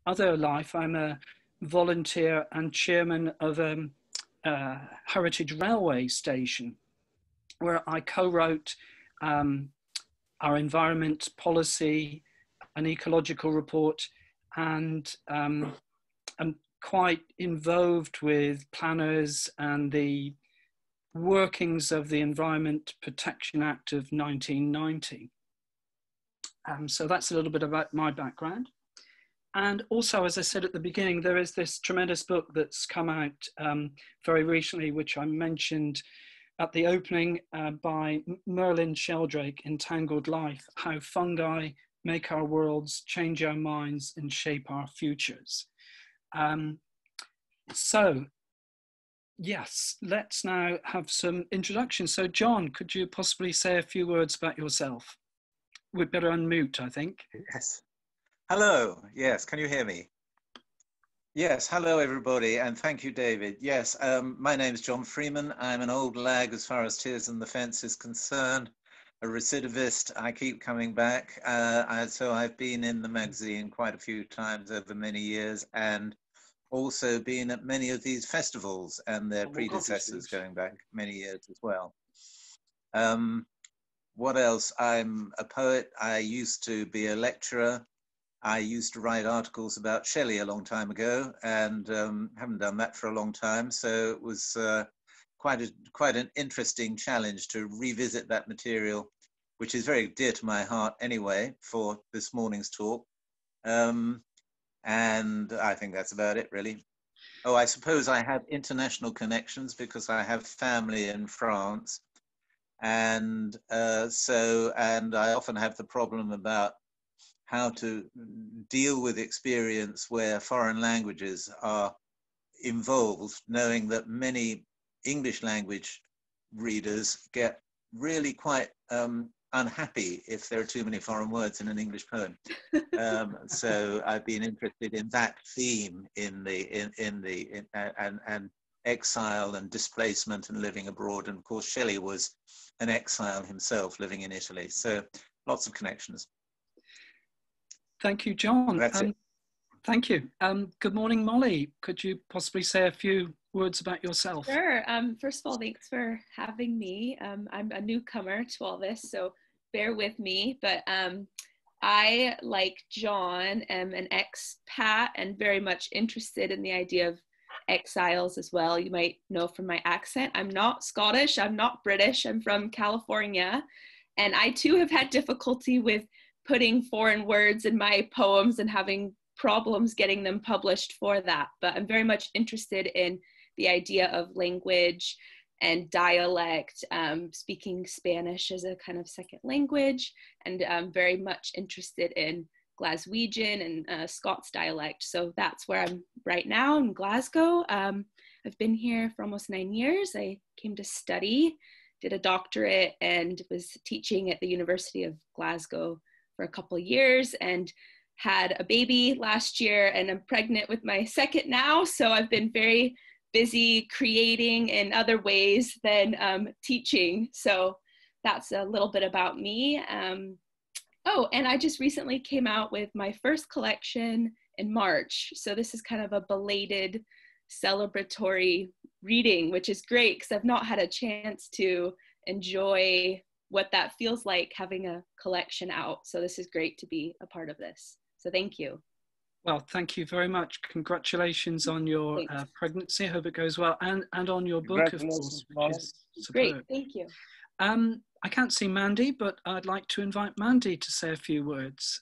other life, I'm a volunteer and chairman of a heritage railway station, where I co-wrote our environment policy, an ecological report, and I'm quite involved with planners and the workings of the Environment Protection Act of 1990. So that's a little bit about my background. And also, as I said at the beginning, there is this tremendous book that's come out very recently, which I mentioned at the opening, by Merlin Sheldrake, Entangled Life: How Fungi Make Our Worlds, Change Our Minds, and Shape Our Futures. So, yes, let's now have some introductions. So, John, could you possibly say a few words about yourself? We'd better unmute, I think. Yes. Hello. Yes. Can you hear me? Yes. Hello, everybody. And thank you, David. Yes. My name is John Freeman. I'm an old lag as far as Tears on the Fence is concerned, a recidivist. I keep coming back. So I've been in the magazine quite a few times over many years, and also been at many of these festivals and their predecessors going back many years as well. What else? I'm a poet. I used to be a lecturer. I used to write articles about Shelley a long time ago, and haven't done that for a long time. So it was quite an interesting challenge to revisit that material, which is very dear to my heart anyway, for this morning's talk. And I think that's about it, really. Oh, I suppose I have international connections because I have family in France. And and I often have the problem about how to deal with experience where foreign languages are involved, knowing that many English language readers get really quite unhappy if there are too many foreign words in an English poem. So I've been interested in that theme and exile and displacement and living abroad. And of course, Shelley was an exile himself living in Italy. So lots of connections. Thank you, John. That's it. Thank you. Good morning, Molly. Could you possibly say a few words about yourself? Sure. First of all, thanks for having me. I'm a newcomer to all this, so bear with me. But I, like John, am an expat and very much interested in the idea of exiles as well. You might know from my accent, I'm not Scottish, I'm not British, I'm from California. And I too have had difficulty with putting foreign words in my poems and having problems getting them published for that. But I'm very much interested in the idea of language and dialect, speaking Spanish as a kind of second language, and I'm very much interested in Glaswegian and Scots dialect. So that's where I'm right now in Glasgow. I've been here for almost 9 years. I came to study, did a doctorate, and was teaching at the University of Glasgow for a couple of years, and had a baby last year, and I'm pregnant with my second now. So I've been very busy creating in other ways than teaching. So that's a little bit about me. Oh, and I just recently came out with my first collection in March. So this is kind of a belated celebratory reading, which is great because I've not had a chance to enjoy what that feels like having a collection out. So this is great to be a part of this. So thank you. Well, thank you very much. Congratulations on your pregnancy. I hope it goes well. And on your book, of course, which is great. Thank you. I can't see Mandy, but I'd like to invite Mandy to say a few words.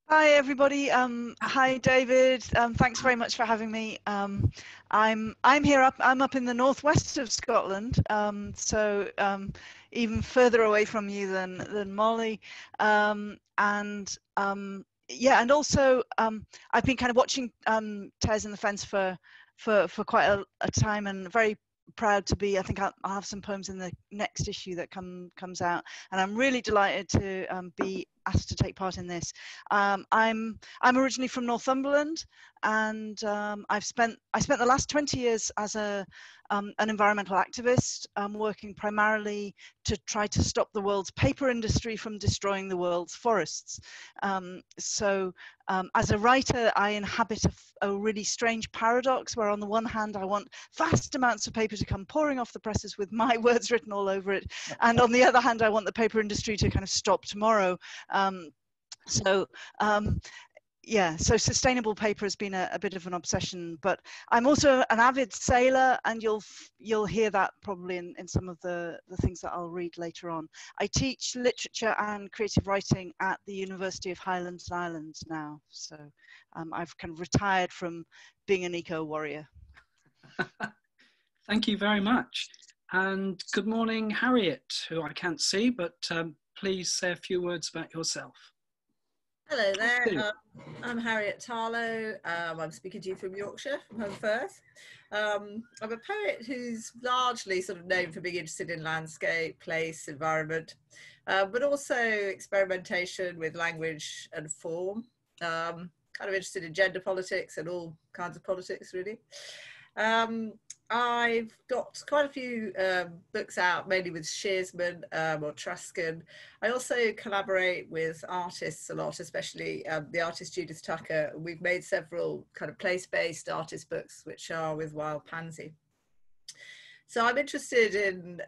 Hi, everybody. Hi, David. Thanks very much for having me. I'm here I'm up in the northwest of Scotland, so even further away from you than Molly. Yeah, and also I've been kind of watching Tears in the Fence for quite a time, and very proud to be. I think I'll have some poems in the next issue that comes out, and I'm really delighted to be asked to take part in this. I'm originally from Northumberland, and I spent the last 20 years as an environmental activist, working primarily to try to stop the world's paper industry from destroying the world's forests. As a writer, I inhabit a really strange paradox where on the one hand, I want vast amounts of paper to come pouring off the presses with my words written all over it. And on the other hand, I want the paper industry to kind of stop tomorrow. Yeah, so sustainable paper has been a bit of an obsession, but I'm also an avid sailor, and you'll hear that probably in some of the things that I'll read later on. I teach literature and creative writing at the University of Highlands and Islands now, so I've kind of retired from being an eco-warrior. Thank you very much. And good morning, Harriet, who I can't see, but please say a few words about yourself. Hello there, I'm Harriet Tarlo. I'm speaking to you from Yorkshire, from Home Firth. I'm a poet who's largely sort of known for being interested in landscape, place, environment, but also experimentation with language and form. Kind of interested in gender politics and all kinds of politics, really. I've got quite a few books out, mainly with Shearsman or Truscan. I also collaborate with artists a lot, especially the artist Judith Tucker. We've made several kind of place-based artist books, which are with Wild Pansy. So I'm interested in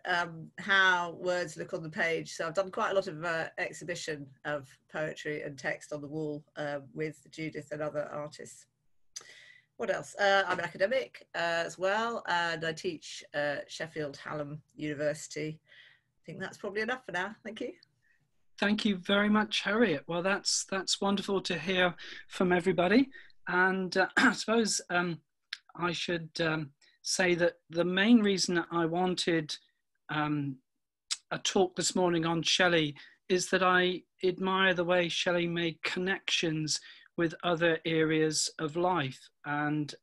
how words look on the page. So I've done quite a lot of exhibition of poetry and text on the wall with Judith and other artists. What else? I'm an academic as well, and I teach Sheffield Hallam University. I think that's probably enough for now. Thank you. Thank you very much, Harriet. Well, that's wonderful to hear from everybody. And I suppose I should say that the main reason I wanted a talk this morning on Shelley is that I admire the way Shelley made connections with other areas of life. And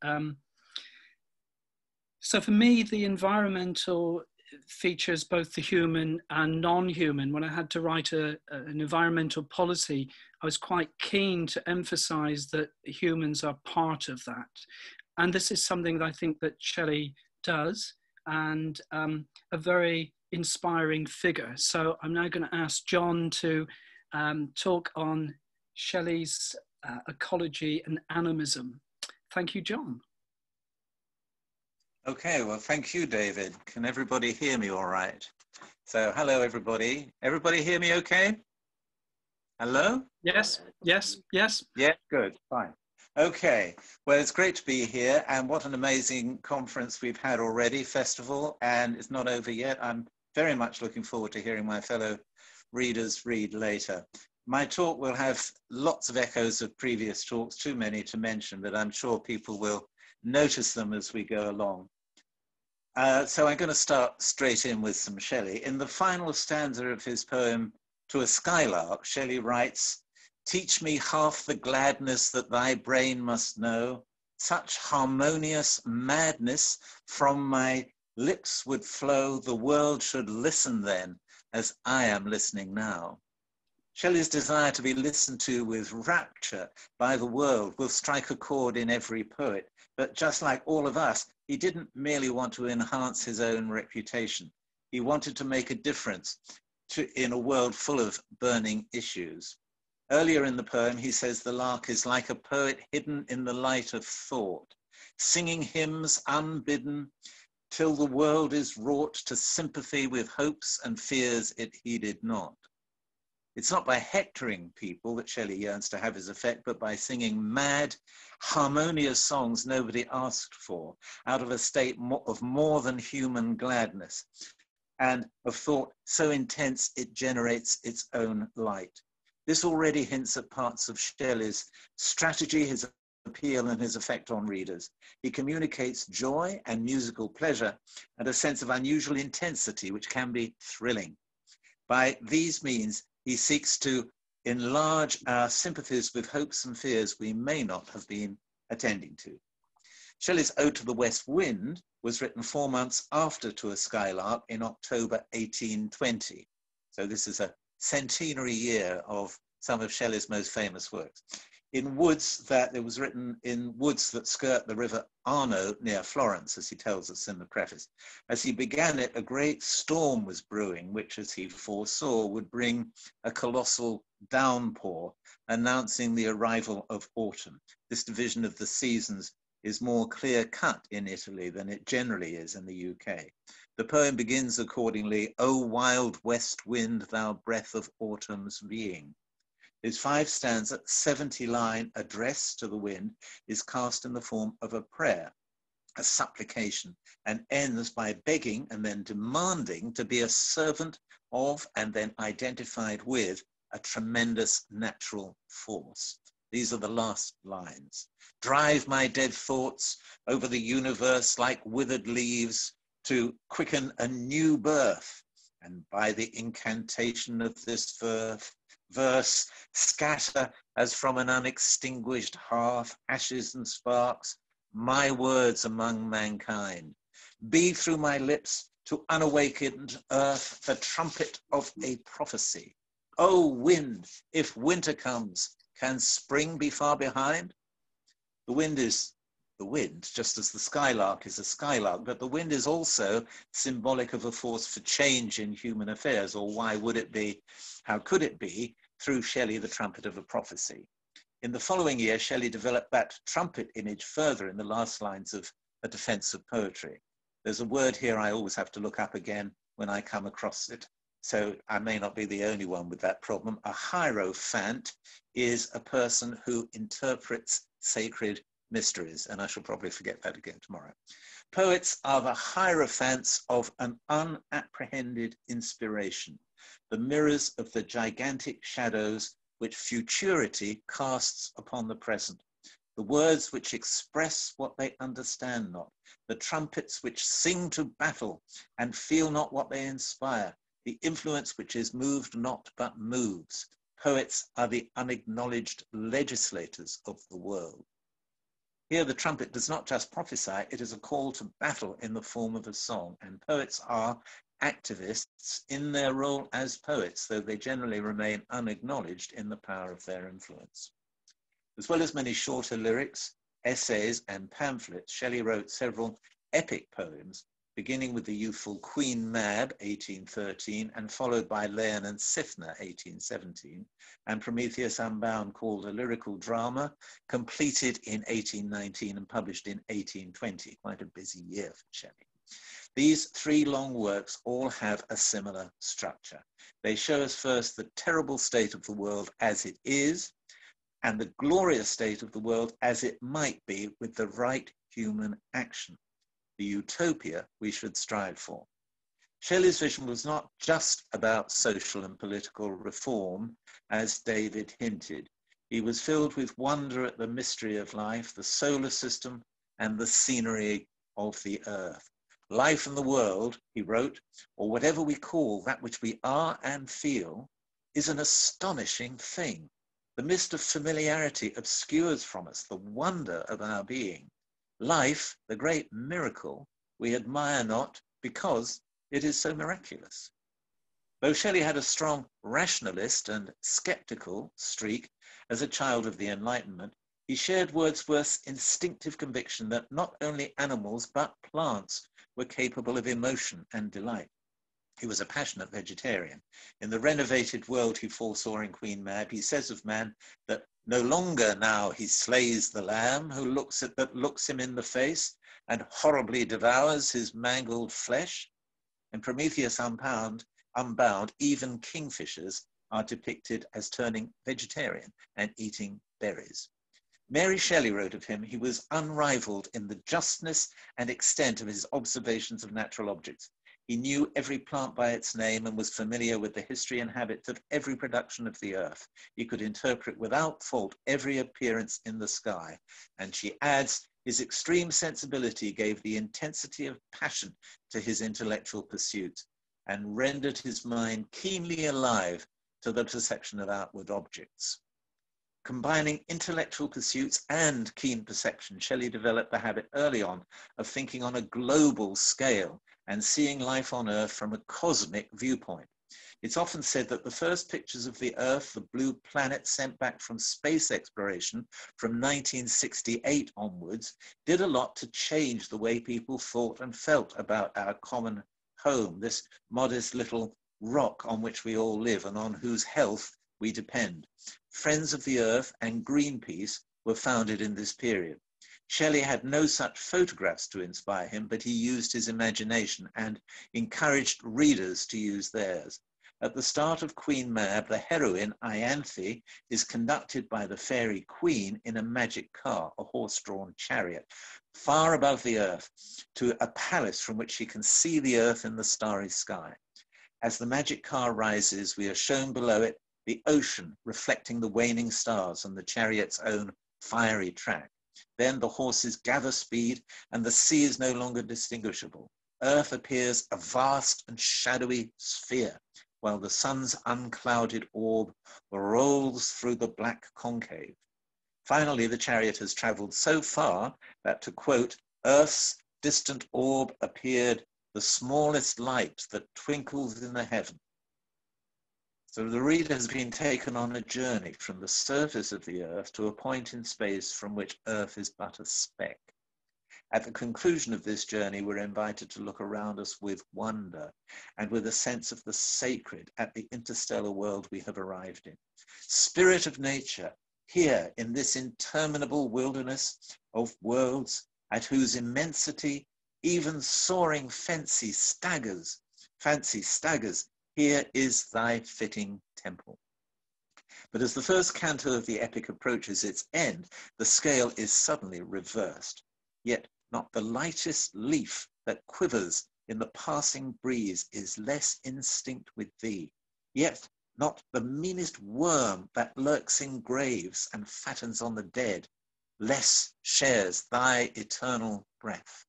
so for me, the environmental features both the human and non-human. When I had to write an environmental policy, I was quite keen to emphasize that humans are part of that. And this is something that I think that Shelley does, and a very inspiring figure. So I'm now going to ask John to talk on Shelley's Ecology and Animism. Thank you, John. Okay, well, thank you, David. Can everybody hear me all right? So, hello, everybody. Everybody hear me okay? Hello? Yes, yes, yes. Yeah, good, fine. Okay, well, it's great to be here, and what an amazing conference we've had already, festival, and it's not over yet. I'm very much looking forward to hearing my fellow readers read later. My talk will have lots of echoes of previous talks, too many to mention, but I'm sure people will notice them as we go along. So I'm going to start straight in with some Shelley. In the final stanza of his poem, To a Skylark, Shelley writes, "Teach me half the gladness that thy brain must know, such harmonious madness from my lips would flow, the world should listen then, as I am listening now." Shelley's desire to be listened to with rapture by the world will strike a chord in every poet, but just like all of us, he didn't merely want to enhance his own reputation. He wanted to make a difference in a world full of burning issues. Earlier in the poem, he says the lark is like a poet hidden in the light of thought, singing hymns unbidden till the world is wrought to sympathy with hopes and fears it heeded not. It's not by hectoring people that Shelley yearns to have his effect, but by singing mad, harmonious songs nobody asked for, out of a state of more than human gladness, and of thought so intense it generates its own light. This already hints at parts of Shelley's strategy, his appeal, and his effect on readers. He communicates joy and musical pleasure and a sense of unusual intensity, which can be thrilling. By these means, he seeks to enlarge our sympathies with hopes and fears we may not have been attending to. Shelley's Ode to the West Wind was written 4 months after To a Skylark in October 1820. So this is a centenary year of some of Shelley's most famous works. In woods that it was written in woods that skirt the river Arno near Florence, as he tells us in the preface. As he began it, a great storm was brewing, which, as he foresaw, would bring a colossal downpour, announcing the arrival of autumn. This division of the seasons is more clear-cut in Italy than it generally is in the UK. The poem begins accordingly, "O wild west wind, thou breath of autumn's being." His 5-stanza, 70-line address to the wind is cast in the form of a prayer, a supplication, and ends by begging and then demanding to be a servant of and then identified with a tremendous natural force. These are the last lines. Drive my dead thoughts over the universe like withered leaves to quicken a new birth. And by the incantation of this verse, scatter as from an unextinguished hearth, ashes and sparks, my words among mankind. Be through my lips to unawakened earth the trumpet of a prophecy. O wind, if winter comes, can spring be far behind? The wind is the wind, just as the skylark is a skylark, but the wind is also symbolic of a force for change in human affairs, or why would it be, how could it be, through Shelley, the trumpet of a prophecy. In the following year, Shelley developed that trumpet image further in the last lines of A Defense of Poetry. There's a word here I always have to look up again when I come across it, so I may not be the only one with that problem. A hierophant is a person who interprets sacred mysteries, and I shall probably forget that again tomorrow. Poets are the hierophants of an unapprehended inspiration, the mirrors of the gigantic shadows which futurity casts upon the present, the words which express what they understand not, the trumpets which sing to battle and feel not what they inspire, the influence which is moved not but moves. Poets are the unacknowledged legislators of the world. Here the trumpet does not just prophesy, it is a call to battle in the form of a song, and poets are activists in their role as poets, though they generally remain unacknowledged in the power of their influence. As well as many shorter lyrics, essays, and pamphlets, Shelley wrote several epic poems, beginning with the youthful Queen Mab, 1813, and followed by Leon and Sifna, 1817, and Prometheus Unbound, called a lyrical drama, completed in 1819 and published in 1820, quite a busy year for Shelley. These 3 long works all have a similar structure. They show us first the terrible state of the world as it is, and the glorious state of the world as it might be with the right human action, the utopia we should strive for. Shelley's vision was not just about social and political reform, as David hinted. He was filled with wonder at the mystery of life, the solar system, and the scenery of the earth. Life in the world, he wrote, or whatever we call that which we are and feel, is an astonishing thing. The mist of familiarity obscures from us the wonder of our being. Life, the great miracle, we admire not because it is so miraculous. Though Shelley had a strong rationalist and skeptical streak as a child of the Enlightenment, he shared Wordsworth's instinctive conviction that not only animals but plants were capable of emotion and delight. He was a passionate vegetarian. In the renovated world he foresaw in Queen Mab, he says of man that no longer now he slays the lamb that looks him in the face and horribly devours his mangled flesh. In Prometheus Unbound, even kingfishers are depicted as turning vegetarian and eating berries. Mary Shelley wrote of him, he was unrivaled in the justness and extent of his observations of natural objects. He knew every plant by its name and was familiar with the history and habits of every production of the earth. He could interpret without fault every appearance in the sky. And she adds, his extreme sensibility gave the intensity of passion to his intellectual pursuits and rendered his mind keenly alive to the perception of outward objects. Combining intellectual pursuits and keen perception, Shelley developed the habit early on of thinking on a global scale and seeing life on Earth from a cosmic viewpoint. It's often said that the first pictures of the Earth, the blue planet sent back from space exploration from 1968 onwards, did a lot to change the way people thought and felt about our common home, this modest little rock on which we all live and on whose health we depend. Friends of the Earth and Greenpeace were founded in this period. Shelley had no such photographs to inspire him, but he used his imagination and encouraged readers to use theirs. At the start of Queen Mab, the heroine, Ianthe, is conducted by the fairy queen in a magic car, a horse-drawn chariot, far above the earth, to a palace from which she can see the earth in the starry sky. As the magic car rises, we are shown below it the ocean reflecting the waning stars and the chariot's own fiery track. Then the horses gather speed and the sea is no longer distinguishable. Earth appears a vast and shadowy sphere, while the sun's unclouded orb rolls through the black concave. Finally, the chariot has traveled so far that, to quote, Earth's distant orb appeared the smallest light that twinkles in the heaven. So the reader has been taken on a journey from the surface of the Earth to a point in space from which Earth is but a speck. At the conclusion of this journey, we're invited to look around us with wonder and with a sense of the sacred at the interstellar world we have arrived in. Spirit of nature, here in this interminable wilderness of worlds at whose immensity even soaring fancy staggers, here is thy fitting temple. But as the first canto of the epic approaches its end, the scale is suddenly reversed. Yet not the lightest leaf that quivers in the passing breeze is less instinct with thee. Yet not the meanest worm that lurks in graves and fattens on the dead less shares thy eternal breath.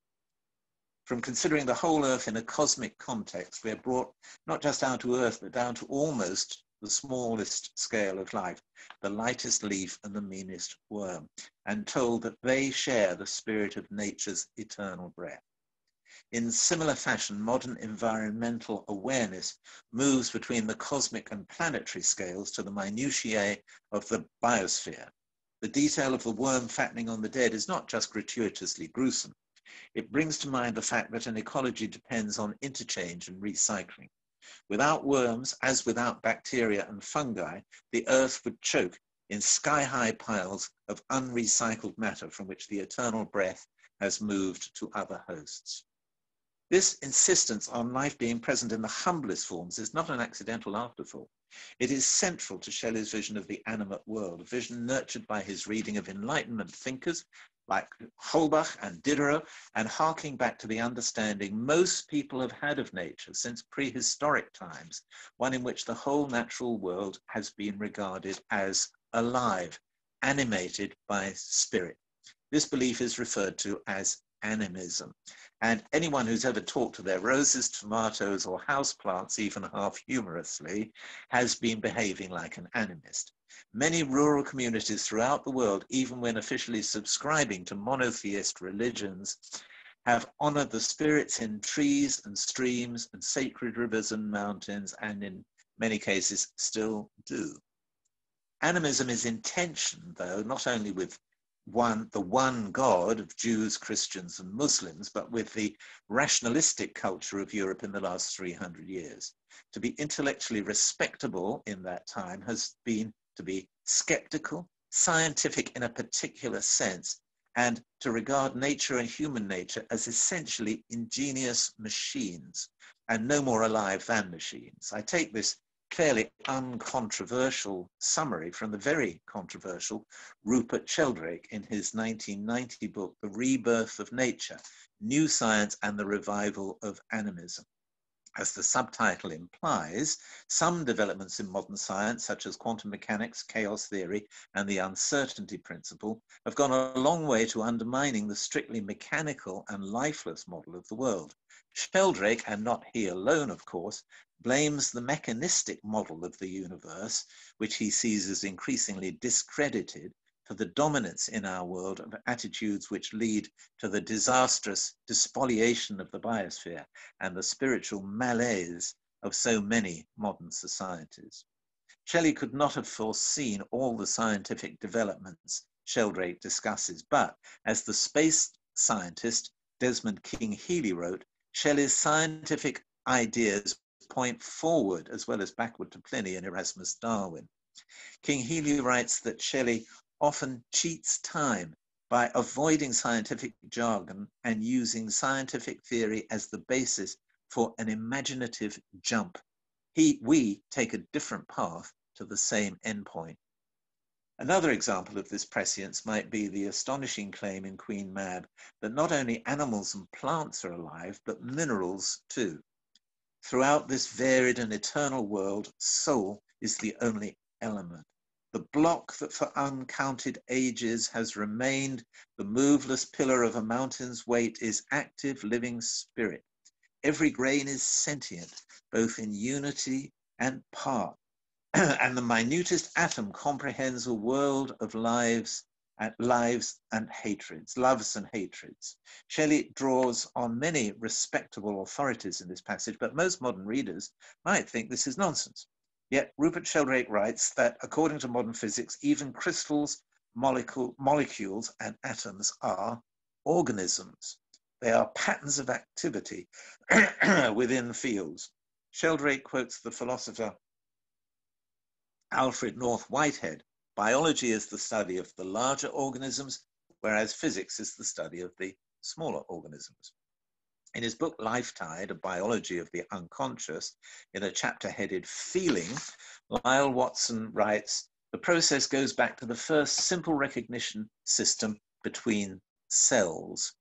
From considering the whole earth in a cosmic context, we are brought not just down to earth, but down to almost the smallest scale of life, the lightest leaf and the meanest worm, and told that they share the spirit of nature's eternal breath. In similar fashion, modern environmental awareness moves between the cosmic and planetary scales to the minutiae of the biosphere. The detail of the worm fattening on the dead is not just gratuitously gruesome. It brings to mind the fact that an ecology depends on interchange and recycling. Without worms, as without bacteria and fungi, the earth would choke in sky-high piles of unrecycled matter from which the eternal breath has moved to other hosts. This insistence on life being present in the humblest forms is not an accidental afterthought. It is central to Shelley's vision of the animate world, a vision nurtured by his reading of Enlightenment thinkers like Holbach and Diderot, and harking back to the understanding most people have had of nature since prehistoric times, one in which the whole natural world has been regarded as alive, animated by spirit. This belief is referred to as animism. And anyone who's ever talked to their roses, tomatoes, or houseplants, even half humorously, has been behaving like an animist. Many rural communities throughout the world, even when officially subscribing to monotheist religions, have honored the spirits in trees and streams and sacred rivers and mountains, and in many cases still do. Animism is in tension, though, not only with the one God of Jews, Christians, and Muslims, but with the rationalistic culture of Europe in the last 300 years. To be intellectually respectable in that time has been to be skeptical, scientific in a particular sense, and to regard nature and human nature as essentially ingenious machines, and no more alive than machines. I take this fairly uncontroversial summary from the very controversial Rupert Sheldrake in his 1990 book, The Rebirth of Nature, New Science and the Revival of Animism. As the subtitle implies, some developments in modern science, such as quantum mechanics, chaos theory, and the uncertainty principle, have gone a long way to undermining the strictly mechanical and lifeless model of the world. Sheldrake, and not he alone, of course, blames the mechanistic model of the universe, which he sees as increasingly discredited, for the dominance in our world of attitudes which lead to the disastrous despoliation of the biosphere and the spiritual malaise of so many modern societies. Shelley could not have foreseen all the scientific developments Sheldrake discusses, but as the space scientist Desmond King Healy wrote, Shelley's scientific ideas point forward as well as backward to Pliny and Erasmus Darwin. King Healy writes that Shelley often cheats time by avoiding scientific jargon and using scientific theory as the basis for an imaginative jump. We take a different path to the same endpoint. Another example of this prescience might be the astonishing claim in Queen Mab that not only animals and plants are alive, but minerals too. Throughout this varied and eternal world, soul is the only element. The block that for uncounted ages has remained the moveless pillar of a mountain's weight is active, living spirit. Every grain is sentient, both in unity and part. And the minutest atom comprehends a world of loves and hatreds. Shelley draws on many respectable authorities in this passage, but most modern readers might think this is nonsense. Yet Rupert Sheldrake writes that according to modern physics, even crystals, molecules, and atoms are organisms. They are patterns of activity within fields. Sheldrake quotes the philosopher Alfred North Whitehead: biology is the study of the larger organisms, whereas physics is the study of the smaller organisms. In his book Lifetide, A Biology of the Unconscious, in a chapter headed Feeling, Lyle Watson writes, the process goes back to the first simple recognition system between cells.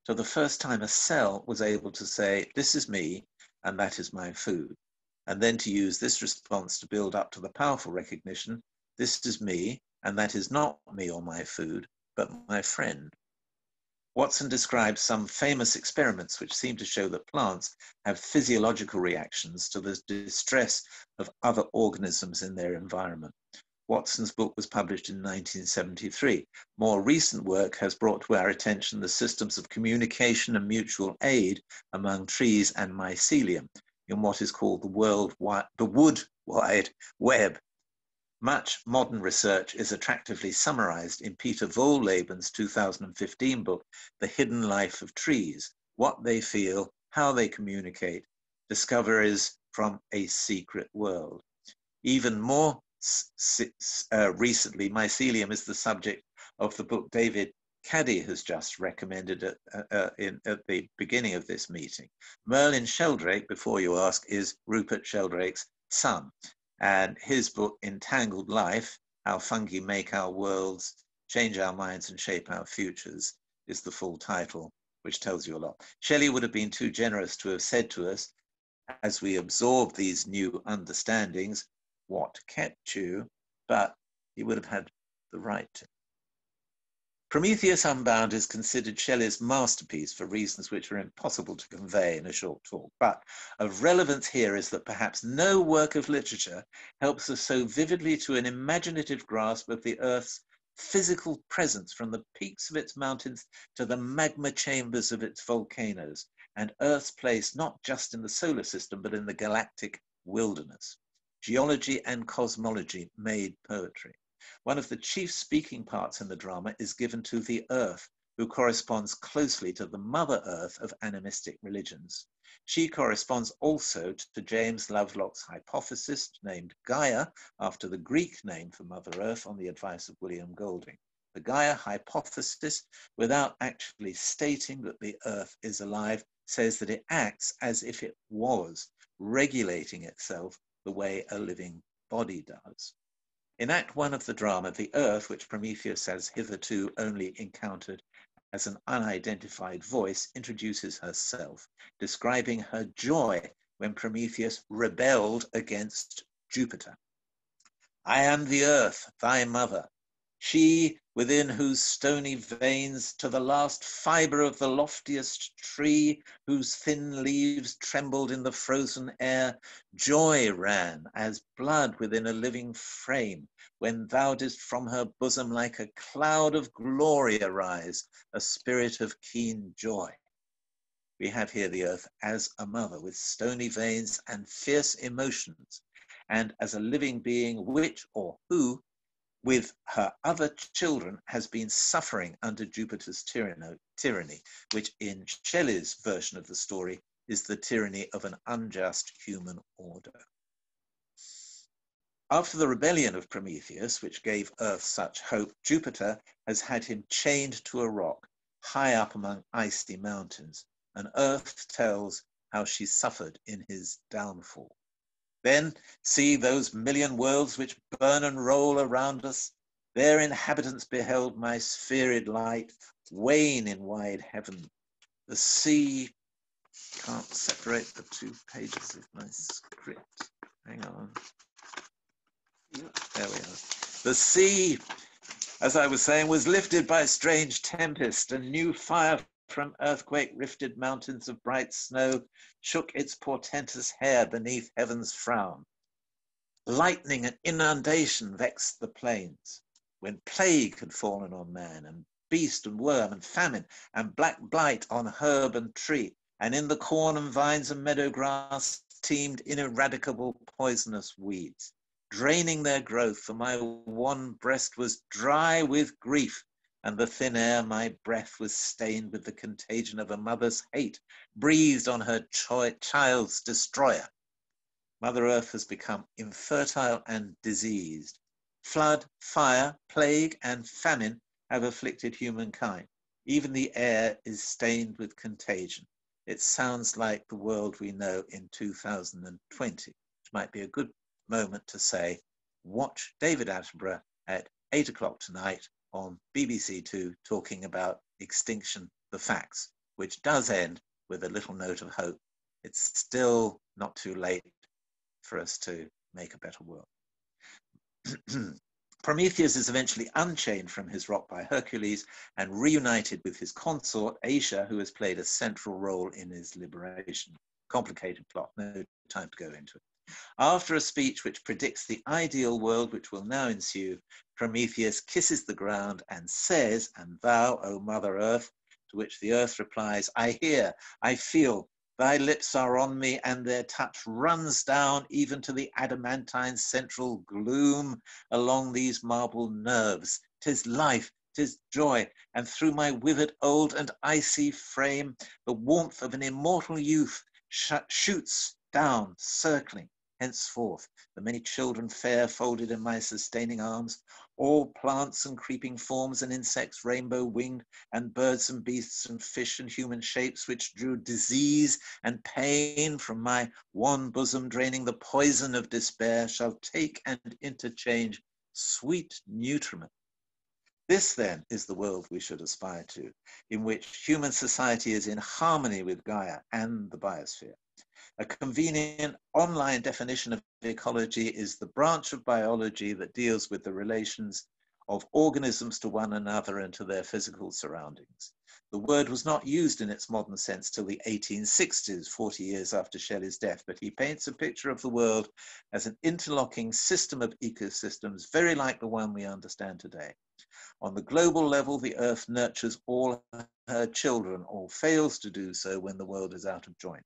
So the first time a cell was able to say, this is me and that is my food. And then to use this response to build up to the powerful recognition, this is me, and that is not me or my food, but my friend. Watson describes some famous experiments which seem to show that plants have physiological reactions to the distress of other organisms in their environment. Watson's book was published in 1973. More recent work has brought to our attention the systems of communication and mutual aid among trees and mycelium in what is called the wood wide web. Much modern research is attractively summarized in Peter Wohleben's 2015 book, The Hidden Life of Trees, What They Feel, How They Communicate, Discoveries from a Secret World. Even more recently, mycelium is the subject of the book David Caddy has just recommended at the beginning of this meeting. Merlin Sheldrake, before you ask, is Rupert Sheldrake's son. And his book, Entangled Life, How Fungi Make Our Worlds, Change Our Minds and Shape Our Futures, is the full title, which tells you a lot. Shelley would have been too generous to have said to us, as we absorb these new understandings, what kept you, but he would have had the right to. Prometheus Unbound is considered Shelley's masterpiece for reasons which are impossible to convey in a short talk. But of relevance here is that perhaps no work of literature helps us so vividly to an imaginative grasp of the Earth's physical presence from the peaks of its mountains to the magma chambers of its volcanoes, and Earth's place not just in the solar system, but in the galactic wilderness. Geology and cosmology made poetry. One of the chief speaking parts in the drama is given to the Earth, who corresponds closely to the Mother Earth of animistic religions. She corresponds also to James Lovelock's hypothesis, named Gaia, after the Greek name for Mother Earth on the advice of William Golding. The Gaia hypothesis, without actually stating that the Earth is alive, says that it acts as if it was, regulating itself the way a living body does. In Act 1 of the drama, the Earth, which Prometheus has hitherto only encountered as an unidentified voice, introduces herself, describing her joy when Prometheus rebelled against Jupiter. I am the Earth, thy mother, she within whose stony veins to the last fibre of the loftiest tree, whose thin leaves trembled in the frozen air, joy ran as blood within a living frame, when thou didst from her bosom like a cloud of glory arise, a spirit of keen joy. We have here the earth as a mother with stony veins and fierce emotions, and as a living being which or who, with her other children, has been suffering under Jupiter's tyranny, which in Shelley's version of the story is the tyranny of an unjust human order. After the rebellion of Prometheus, which gave Earth such hope, Jupiter has had him chained to a rock high up among icy mountains, and Earth tells how she suffered in his downfall. Then see those million worlds which burn and roll around us. Their inhabitants beheld my sphered light wane in wide heaven. The sea, can't separate the 2 pages of my script. Hang on. There we are. The sea, as I was saying, was lifted by strange tempest, and new fire from earthquake-rifted mountains of bright snow shook its portentous hair beneath heaven's frown. Lightning and inundation vexed the plains, when plague had fallen on man, and beast and worm, and famine, and black blight on herb and tree, and in the corn and vines and meadow grass teemed ineradicable poisonous weeds, draining their growth, for my wan breast was dry with grief, and the thin air my breath was stained with the contagion of a mother's hate, breathed on her child's destroyer. Mother Earth has become infertile and diseased. Flood, fire, plague, and famine have afflicted humankind. Even the air is stained with contagion. It sounds like the world we know in 2020, which might be a good moment to say, watch David Attenborough at 8 o'clock tonight on BBC Two talking about Extinction, the Facts, which does end with a little note of hope. It's still not too late for us to make a better world. Prometheus is eventually unchained from his rock by Hercules and reunited with his consort, Asia, who has played a central role in his liberation. Complicated plot, no time to go into it. After a speech which predicts the ideal world which will now ensue, Prometheus kisses the ground and says, "And thou, O Mother Earth," to which the earth replies, "I hear, I feel, thy lips are on me, and their touch runs down even to the adamantine central gloom along these marble nerves. 'Tis life, 'tis joy, and through my withered old and icy frame, the warmth of an immortal youth shoots down, circling. Henceforth, the many children fair folded in my sustaining arms, all plants and creeping forms and insects rainbow-winged, and birds and beasts and fish and human shapes which drew disease and pain from my wan bosom, draining the poison of despair, shall take and interchange sweet nutriment. This, then, is the world we should aspire to, in which human society is in harmony with Gaia and the biosphere. A convenient online definition of ecology is the branch of biology that deals with the relations of organisms to one another and to their physical surroundings. The word was not used in its modern sense till the 1860s, 40 years after Shelley's death, but he paints a picture of the world as an interlocking system of ecosystems, very like the one we understand today. On the global level, the Earth nurtures all her children, or fails to do so when the world is out of joint.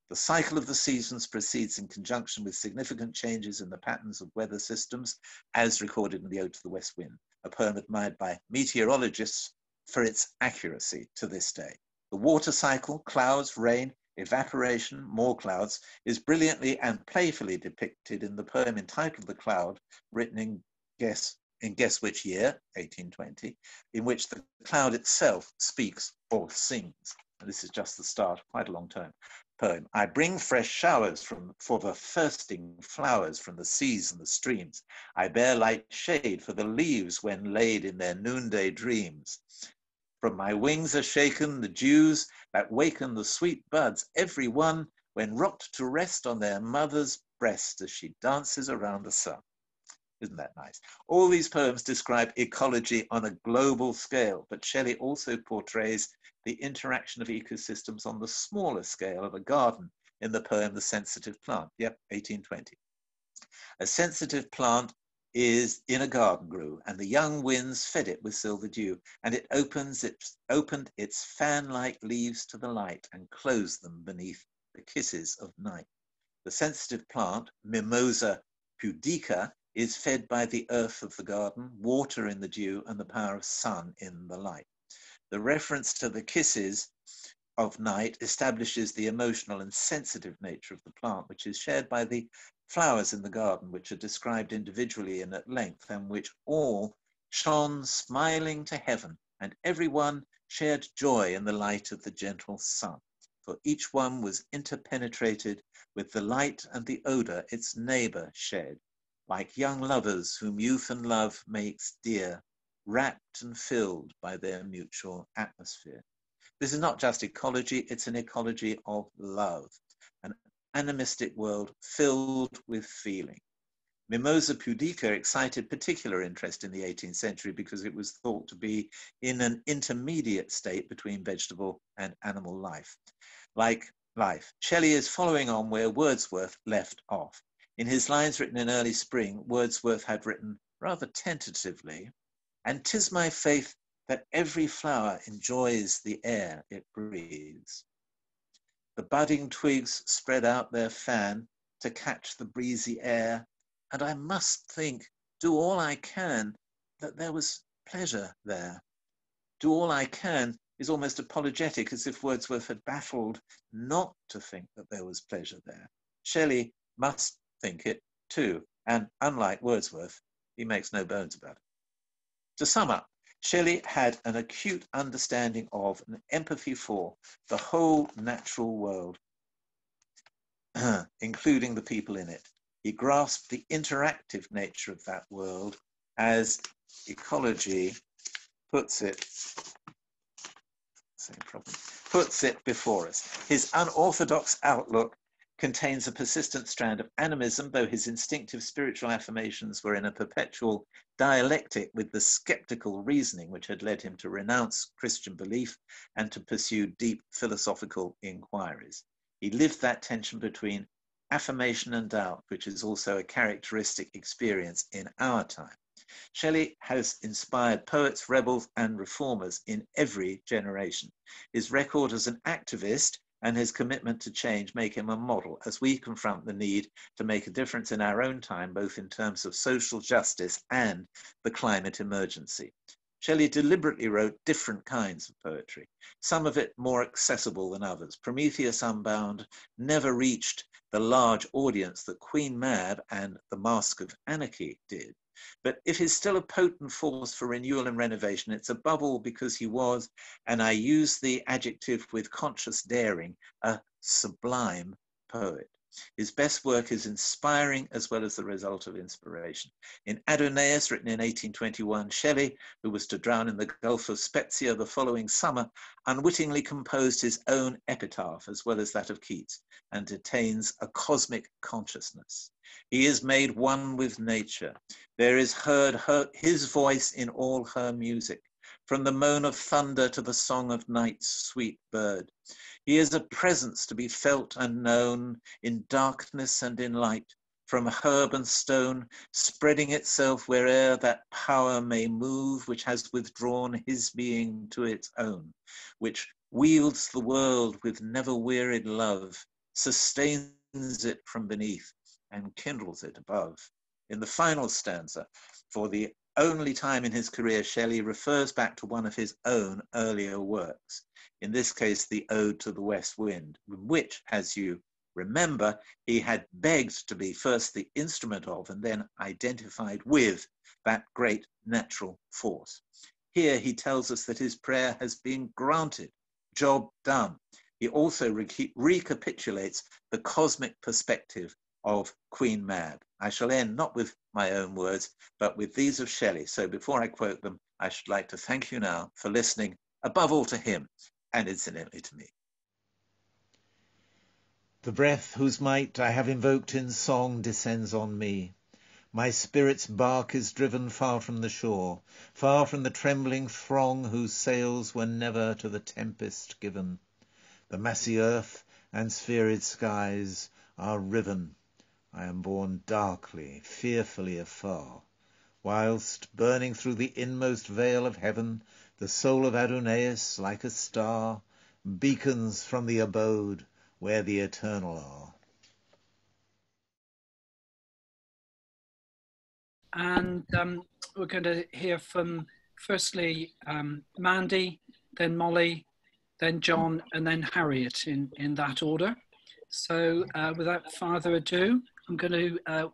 The cycle of the seasons proceeds in conjunction with significant changes in the patterns of weather systems, as recorded in the Ode to the West Wind, a poem admired by meteorologists for its accuracy to this day. The water cycle, clouds, rain, evaporation, more clouds, is brilliantly and playfully depicted in the poem entitled The Cloud, written in Guess Which Year, 1820, in which the cloud itself speaks or sings. And this is just the start, quite a long poem. I bring fresh showers for the thirsting flowers from the seas and the streams. I bear light shade for the leaves when laid in their noonday dreams. From my wings are shaken the dews that waken the sweet buds, every one when rocked to rest on their mother's breast as she dances around the sun. Isn't that nice? All these poems describe ecology on a global scale, but Shelley also portrays the interaction of ecosystems on the smaller scale of a garden in the poem The Sensitive Plant, 1820. A sensitive plant is in a garden grew, and the young winds fed it with silver dew, and it opened its fan-like leaves to the light, and closed them beneath the kisses of night. The sensitive plant, Mimosa pudica, is fed by the earth of the garden, water in the dew, and the power of sun in the light. The reference to the kisses of night establishes the emotional and sensitive nature of the plant, which is shared by the flowers in the garden, which are described individually and at length, and which all shone smiling to heaven, and everyone shared joy in the light of the gentle sun. For each one was interpenetrated with the light and the odor its neighbor shed, like young lovers whom youth and love makes dear, wrapped and filled by their mutual atmosphere. This is not just ecology, it's an ecology of love, an animistic world filled with feeling. Mimosa pudica excited particular interest in the 18th century because it was thought to be in an intermediate state between vegetable and animal life. Like life, Shelley is following on where Wordsworth left off. In his lines written in early spring, Wordsworth had written rather tentatively, "And 'tis my faith that every flower enjoys the air it breathes. The budding twigs spread out their fan to catch the breezy air, and I must think, do all I can, that there was pleasure there." Do all I can is almost apologetic, as if Wordsworth had baffled not to think that there was pleasure there. Shelley must think it too, and unlike Wordsworth, he makes no bones about it. To sum up, Shelley had an acute understanding of and empathy for the whole natural world, including the people in it. He grasped the interactive nature of that world, as Ecology puts it before us. His unorthodox outlook contains a persistent strand of animism, though his instinctive spiritual affirmations were in a perpetual dialectic with the skeptical reasoning which had led him to renounce Christian belief and to pursue deep philosophical inquiries. He lived that tension between affirmation and doubt, which is also a characteristic experience in our time. Shelley has inspired poets, rebels, and reformers in every generation. His record as an activist and his commitment to change make him a model as we confront the need to make a difference in our own time, both in terms of social justice and the climate emergency. Shelley deliberately wrote different kinds of poetry, some of it more accessible than others. Prometheus Unbound never reached the large audience that Queen Mab and The Mask of Anarchy did. But if he's still a potent force for renewal and renovation, it's above all because he was, and I use the adjective with conscious daring, a sublime poet. His best work is inspiring as well as the result of inspiration. In Adonais, written in 1821, Shelley, who was to drown in the Gulf of Spezia the following summer, unwittingly composed his own epitaph as well as that of Keats, and attains a cosmic consciousness. He is made one with nature. There is heard his voice in all her music, from the moan of thunder to the song of night's sweet bird. He is a presence to be felt and known in darkness and in light, from herb and stone, spreading itself where'er that power may move which has withdrawn his being to its own, which wields the world with never wearied love, sustains it from beneath, and kindles it above. In the final stanza, for the only time in his career, Shelley refers back to one of his own earlier works, in this case, the Ode to the West Wind, which, as you remember, he had begged to be first the instrument of and then identified with that great natural force. Here he tells us that his prayer has been granted, job done. He also recapitulates the cosmic perspective of Queen Mab. I shall end not with my own words, but with these of Shelley. So before I quote them, I should like to thank you now for listening, above all to him, and incidentally to me. The breath whose might I have invoked in song descends on me. My spirit's bark is driven far from the shore, far from the trembling throng whose sails were never to the tempest given. The massy earth and sphered skies are riven. I am borne darkly, fearfully afar, whilst, burning through the inmost veil of heaven, the soul of Adonais, like a star, beacons from the abode where the eternal are. And we're going to hear from, firstly, Mandy, then Molly, then John, and then Harriet in that order. So without further ado, I'm going to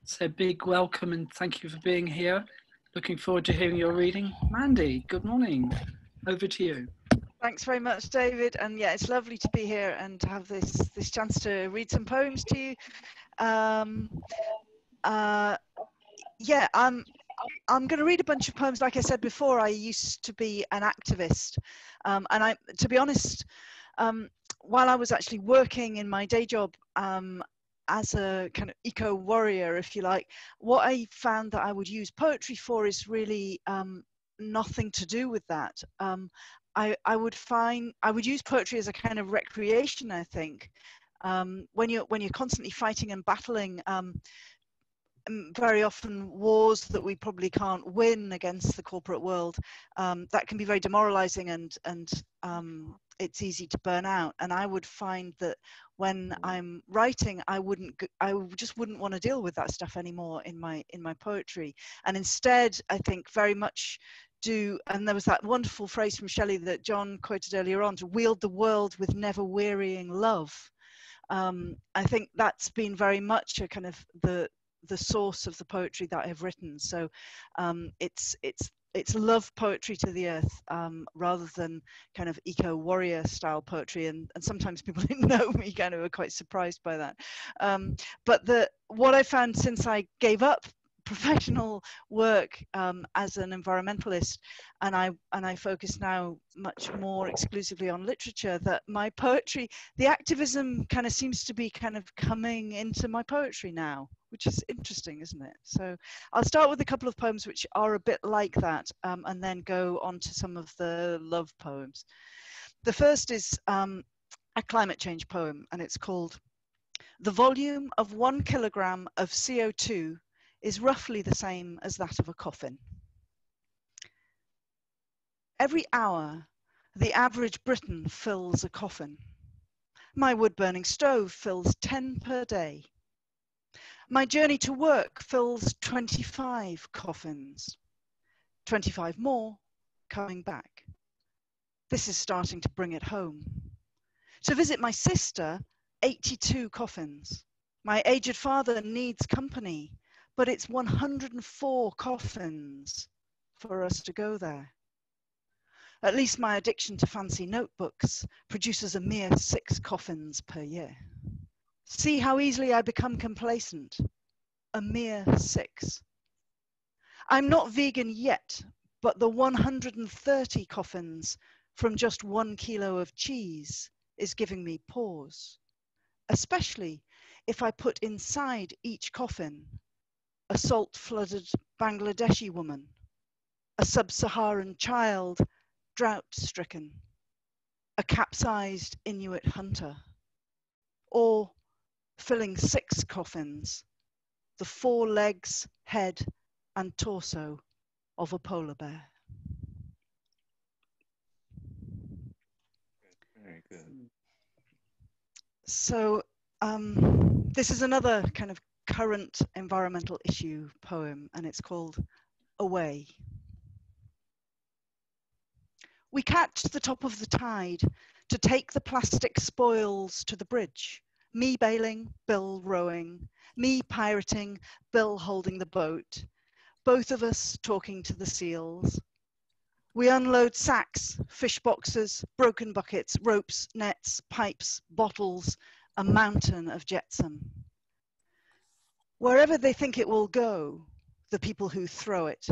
say a big welcome and thank you for being here. Looking forward to hearing your reading. Mandy, good morning. Over to you. Thanks very much, David. And yeah, it's lovely to be here and to have this chance to read some poems to you. Yeah, I'm going to read a bunch of poems. Like I said before, I used to be an activist, and to be honest, while I was actually working in my day job as a kind of eco warrior, if you like, what I found that I would use poetry for is really nothing to do with that. I would use poetry as a kind of recreation. I think when you're constantly fighting and battling. Very often wars that we probably can't win against the corporate world, that can be very demoralizing and it's easy to burn out. And I would find that when I'm writing, I just wouldn't want to deal with that stuff anymore in my poetry. And instead, I think very much and there was that wonderful phrase from Shelley that John quoted earlier on, to wield the world with never wearying love. I think that's been very much a kind of the source of the poetry that I've written. So it's love poetry to the earth, rather than kind of eco warrior style poetry. And sometimes people who know me kind of are quite surprised by that. But what I found since I gave up professional work as an environmentalist, and I focus now much more exclusively on literature, that my poetry, the activism kind of seems to be kind of coming into my poetry now, which is interesting, isn't it? So I'll start with a couple of poems which are a bit like that, and then go on to some of the love poems. The first is a climate change poem, and it's called "The volume of 1 kilogram of CO2 is roughly the same as that of a coffin. Every hour, the average Briton fills a coffin. My wood-burning stove fills 10 per day. My journey to work fills 25 coffins. 25 more coming back. This is starting to bring it home. To visit my sister, 82 coffins. My aged father needs company, but it's 104 coffins for us to go there. At least my addiction to fancy notebooks produces a mere 6 coffins per year. See how easily I become complacent. A mere 6. I'm not vegan yet, but the 130 coffins from just 1 kilo of cheese is giving me pause, especially if I put inside each coffin a salt-flooded Bangladeshi woman, a sub-Saharan child drought-stricken, a capsized Inuit hunter, or, filling 6 coffins, the 4 legs, head, and torso of a polar bear. Very good. So this is another kind of current environmental issue poem, and it's called Away. We catch the top of the tide to take the plastic spoils to the bridge. Me bailing, Bill rowing, me pirating, Bill holding the boat, both of us talking to the seals. We unload sacks, fish boxes, broken buckets, ropes, nets, pipes, bottles, a mountain of jetsam. Wherever they think it will go, the people who throw it,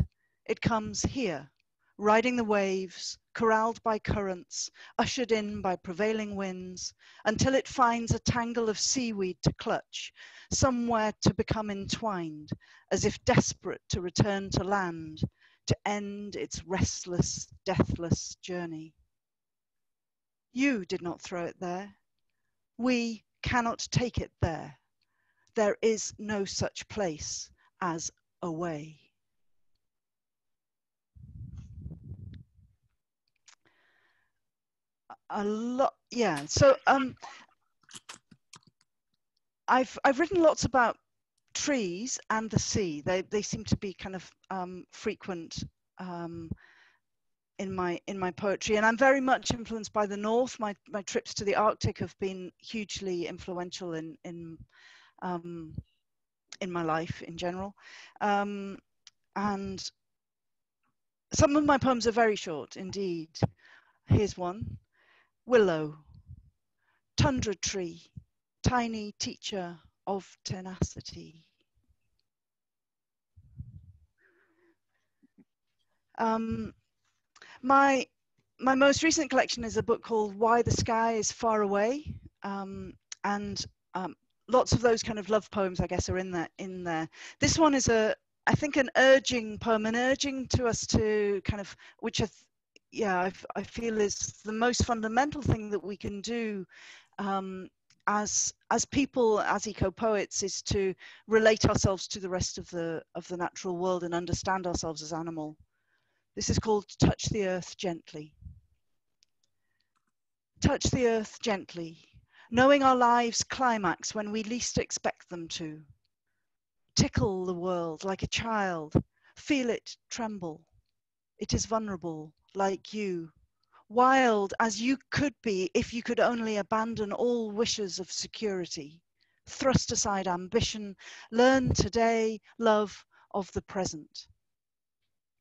it comes here, riding the waves, corralled by currents, ushered in by prevailing winds, until it finds a tangle of seaweed to clutch, somewhere to become entwined, as if desperate to return to land, to end its restless, deathless journey. You did not throw it there. We cannot take it there. There is no such place as away. a lot, yeah. So I've written lots about trees and the sea. They seem to be kind of frequent in my poetry, and I'm very much influenced by the North. My trips to the Arctic have been hugely influential in my life in general, and some of my poems are very short indeed. Here's one: Willow, tundra tree, tiny teacher of tenacity. My most recent collection is a book called Why the Sky is Far Away, and lots of those kind of love poems, I guess, are in there. This one is I think an urging poem, an urging to us to kind of, which I feel is the most fundamental thing that we can do as people, as eco-poets, is to relate ourselves to the rest of the natural world and understand ourselves as animal. This is called Touch the Earth Gently. Touch the earth gently, knowing our lives climax when we least expect them to. Tickle the world like a child, feel it tremble. It is vulnerable, like you, wild as you could be if you could only abandon all wishes of security, thrust aside ambition, learn today love of the present.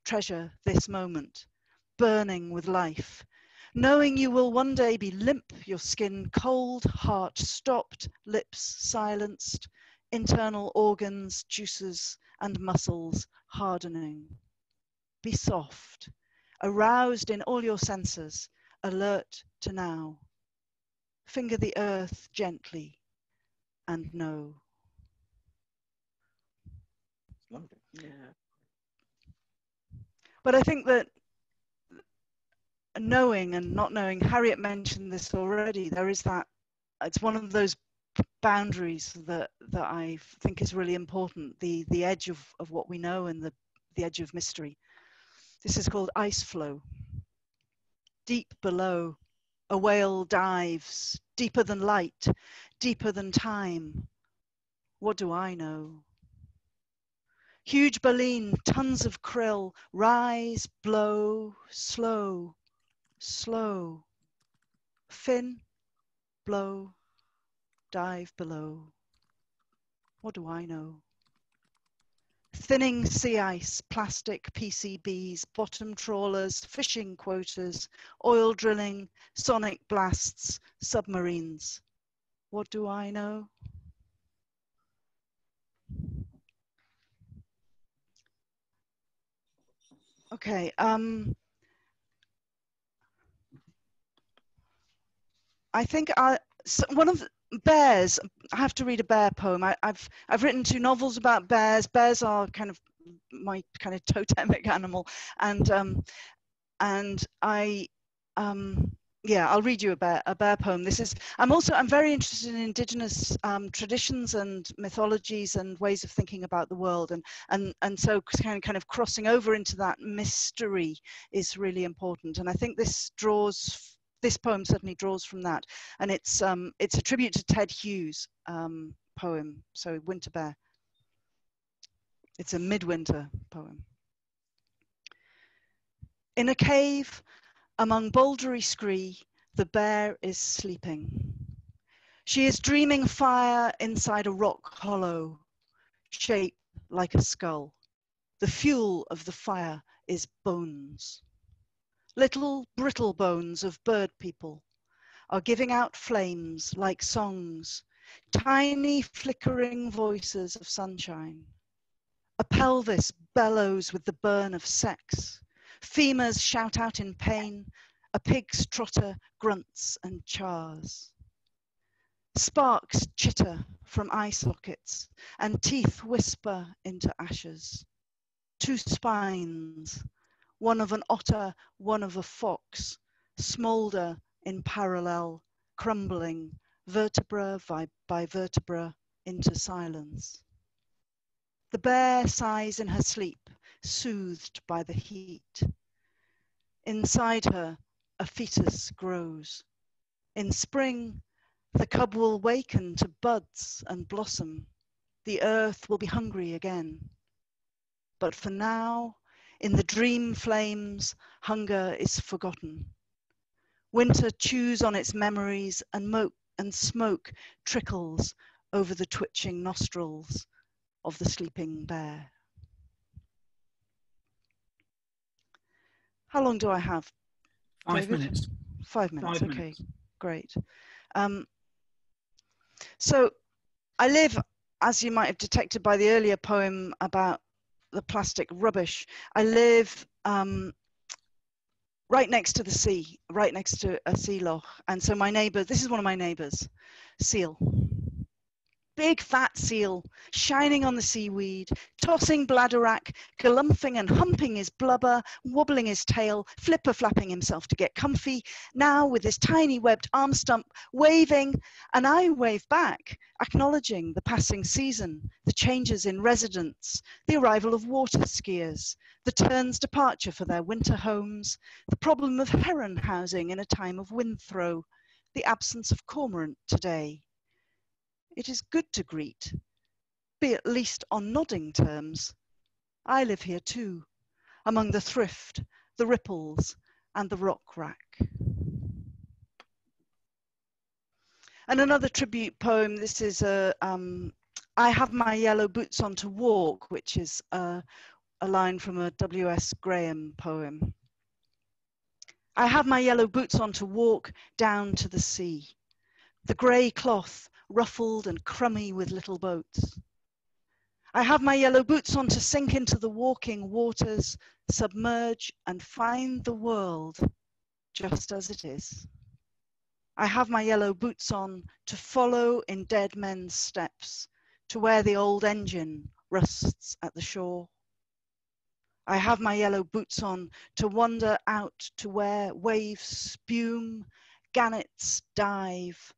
Treasure this moment, burning with life, knowing you will one day be limp, your skin cold, heart stopped, lips silenced, internal organs, juices and muscles hardening. Be soft, aroused in all your senses, alert to now. Finger the earth gently and know. Lovely. Yeah. But I think that knowing and not knowing, Harriet mentioned this already, there is that, it's one of those boundaries that I think is really important, the edge of what we know and the edge of mystery. This is called Ice Flow. Deep below, a whale dives, deeper than light, deeper than time. What do I know? Huge baleen, tons of krill, rise, blow, slow, slow. Fin, blow, dive below. What do I know? Thinning sea ice, plastic PCBs, bottom trawlers, fishing quotas, oil drilling, sonic blasts, submarines. What do I know? Okay, I think one of the bears, I have to read a bear poem. I've written 2 novels about bears. Bears are kind of my kind of totemic animal, and yeah, I'll read you a bear poem. This is, I'm very interested in indigenous traditions and mythologies and ways of thinking about the world, and so kind of crossing over into that mystery is really important. And I think this poem certainly draws from that, and it's a tribute to Ted Hughes' poem. So Winter Bear. It's a midwinter poem. In a cave among bouldery scree, the bear is sleeping. She is dreaming fire inside a rock hollow, shaped like a skull. The fuel of the fire is bones. Little brittle bones of bird people are giving out flames like songs, tiny flickering voices of sunshine. A pelvis bellows with the burn of sex. Femurs shout out in pain. A pig's trotter grunts and chars. Sparks chitter from eye sockets, and teeth whisper into ashes. 2 spines, one of an otter, one of a fox, smoulder in parallel, crumbling, vertebra by vertebra, into silence. The bear sighs in her sleep, soothed by the heat. Inside her, a fetus grows, In spring, the cub will waken to buds and blossom. The earth will be hungry again. But for now, in the dream flames, hunger is forgotten. Winter chews on its memories and smoke trickles over the twitching nostrils of the sleeping bear. How long do I have? 5 David? minutes. 5 minutes, 5 okay, minutes. Great. So I live, as you might have detected by the earlier poem about the plastic rubbish, I live right next to the sea, right next to a sea loch. And so my neighbour, this is one of my neighbours, seal. Big fat seal, shining on the seaweed, tossing bladderwrack, galumphing and humping his blubber, wobbling his tail, flipper-flapping himself to get comfy, now with his tiny webbed arm stump, waving, and I wave back, acknowledging the passing season, the changes in residents, the arrival of water skiers, the tern's departure for their winter homes, the problem of heron housing in a time of wind throw, the absence of cormorant today. It is good to greet, be at least on nodding terms. I live here too, among the thrift, the ripples, and the rock rack. And another tribute poem, this is I have my yellow boots on to walk, which is a line from a W.S. Graham poem. I have my yellow boots on to walk down to the sea. The grey cloth ruffled and crummy with little boats. I have my yellow boots on to sink into the walking waters, submerge and find the world just as it is. I have my yellow boots on to follow in dead men's steps, to where the old engine rusts at the shore. I have my yellow boots on to wander out to where waves spume, gannets dive,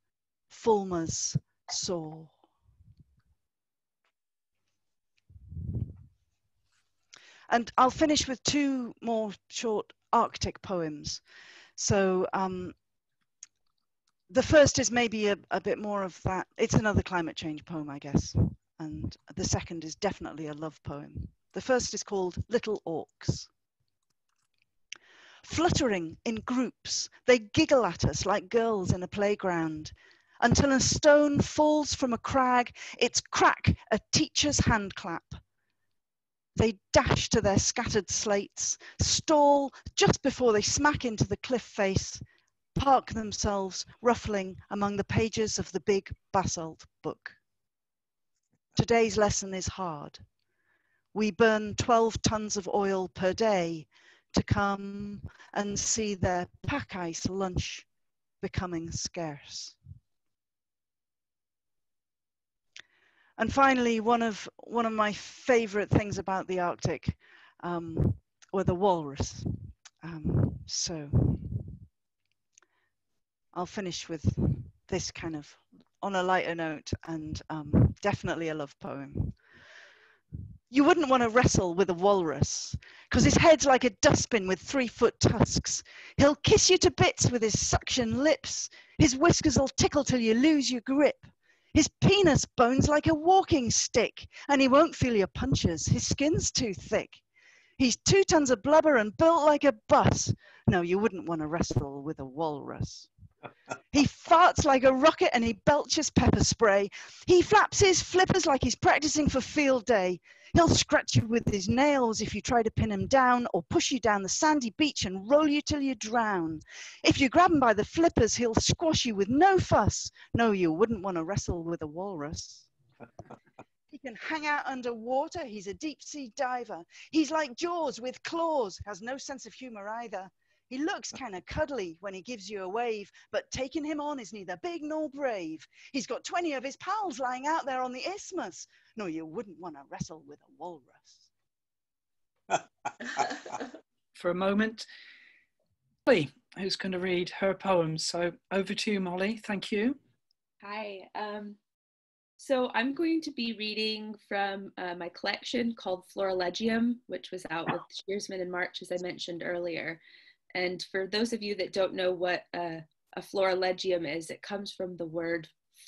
fulmars soar. And I'll finish with two more short Arctic poems. So the first is maybe a bit more of that. It's another climate change poem, I guess. And the second is definitely a love poem. The first is called Little Orcs. Fluttering in groups, they giggle at us like girls in a playground, until a stone falls from a crag, its crack a teacher's hand clap. They dash to their scattered slates, stall just before they smack into the cliff face, park themselves ruffling among the pages of the big basalt book. Today's lesson is hard. We burn 12 tons of oil per day to come and see their pack ice lunch becoming scarce. And finally, one of my favorite things about the Arctic were the walrus. So I'll finish with this kind of on a lighter note, and definitely a love poem. You wouldn't want to wrestle with a walrus, because his head's like a dustbin with 3-foot tusks. He'll kiss you to bits with his suction lips. His whiskers will tickle till you lose your grip. His penis bone's like a walking stick, and he won't feel your punches. His skin's too thick. He's 2 tons of blubber and built like a bus. No, you wouldn't want to wrestle with a walrus. He farts like a rocket and he belches pepper spray. He flaps his flippers like he's practicing for field day. He'll scratch you with his nails if you try to pin him down, or push you down the sandy beach and roll you till you drown. If you grab him by the flippers, he'll squash you with no fuss. No, you wouldn't want to wrestle with a walrus. He can hang out underwater. He's a deep sea diver. He's like Jaws with claws, has no sense of humor either. He looks kind of cuddly when he gives you a wave, but taking him on is neither big nor brave. He's got 20 of his pals lying out there on the isthmus. No, you wouldn't want to wrestle with a walrus. For a moment, Molly, who's going to read her poems. So over to you, Molly. Thank you. Hi. So I'm going to be reading from my collection called Florilegium, which was out with Shearsman in March, as I mentioned earlier. And for those of you that don't know what a florilegium is. It comes from the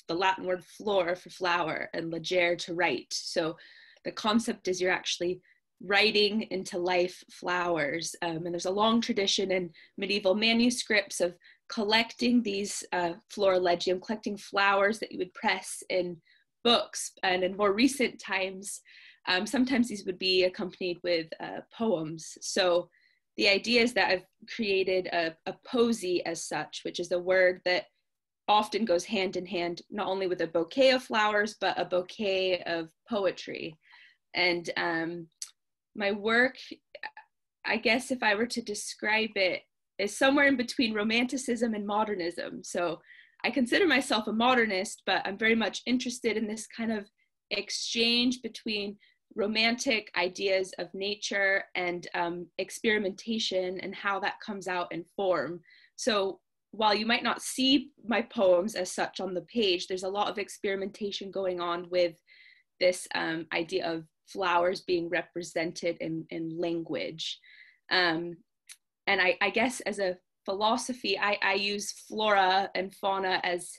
Latin word flor for flower and legere to write. So the concept is you're actually writing into life flowers. And there's a long tradition in medieval manuscripts of collecting these florilegium, collecting flowers that you would press in books. And in more recent times, sometimes these would be accompanied with poems. So the idea is that I've created a posy as such, which is a word that often goes hand in hand, not only with a bouquet of flowers, but a bouquet of poetry. And my work, I guess if I were to describe it, is somewhere in between romanticism and modernism. So I consider myself a modernist, but I'm very much interested in this kind of exchange between romantic ideas of nature and experimentation and how that comes out in form. So while you might not see my poems as such on the page, there's a lot of experimentation going on with this idea of flowers being represented in language. And I guess as a philosophy, I use flora and fauna as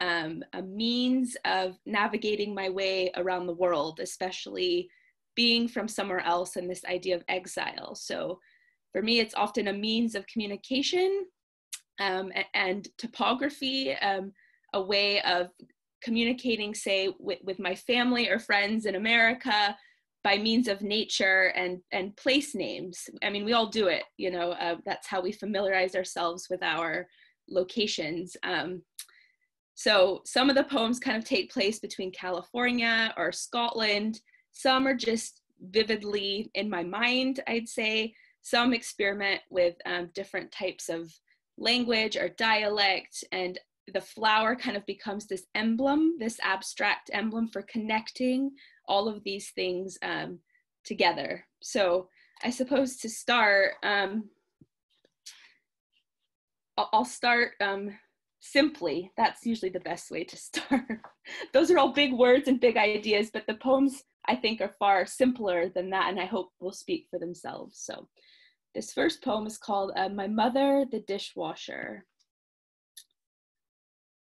a means of navigating my way around the world, especially being from somewhere else and this idea of exile. So for me, it's often a means of communication and topography, a way of communicating, say, with my family or friends in America by means of nature and place names. I mean, we all do it, you know, that's how we familiarize ourselves with our locations. So some of the poems kind of take place between California or Scotland. Some are just vividly in my mind, I'd say. Some experiment with different types of language or dialect, and the flower kind of becomes this emblem, this abstract emblem for connecting all of these things together. So I suppose to start, I'll start simply. That's usually the best way to start. Those are all big words and big ideas, but the poems I think are far simpler than that, and I hope will speak for themselves. So this first poem is called My Mother the Dishwasher.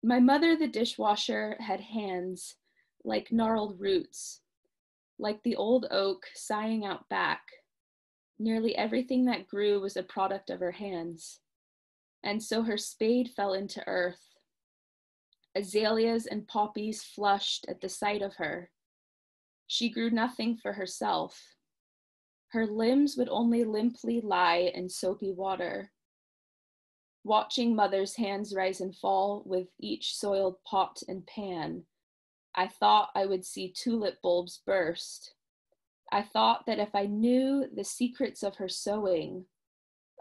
My mother the dishwasher had hands like gnarled roots, like the old oak sighing out back. Nearly everything that grew was a product of her hands. And so her spade fell into earth. Azaleas and poppies flushed at the sight of her. She grew nothing for herself. Her limbs would only limply lie in soapy water. Watching mother's hands rise and fall with each soiled pot and pan, I thought I would see tulip bulbs burst. I thought that if I knew the secrets of her sewing,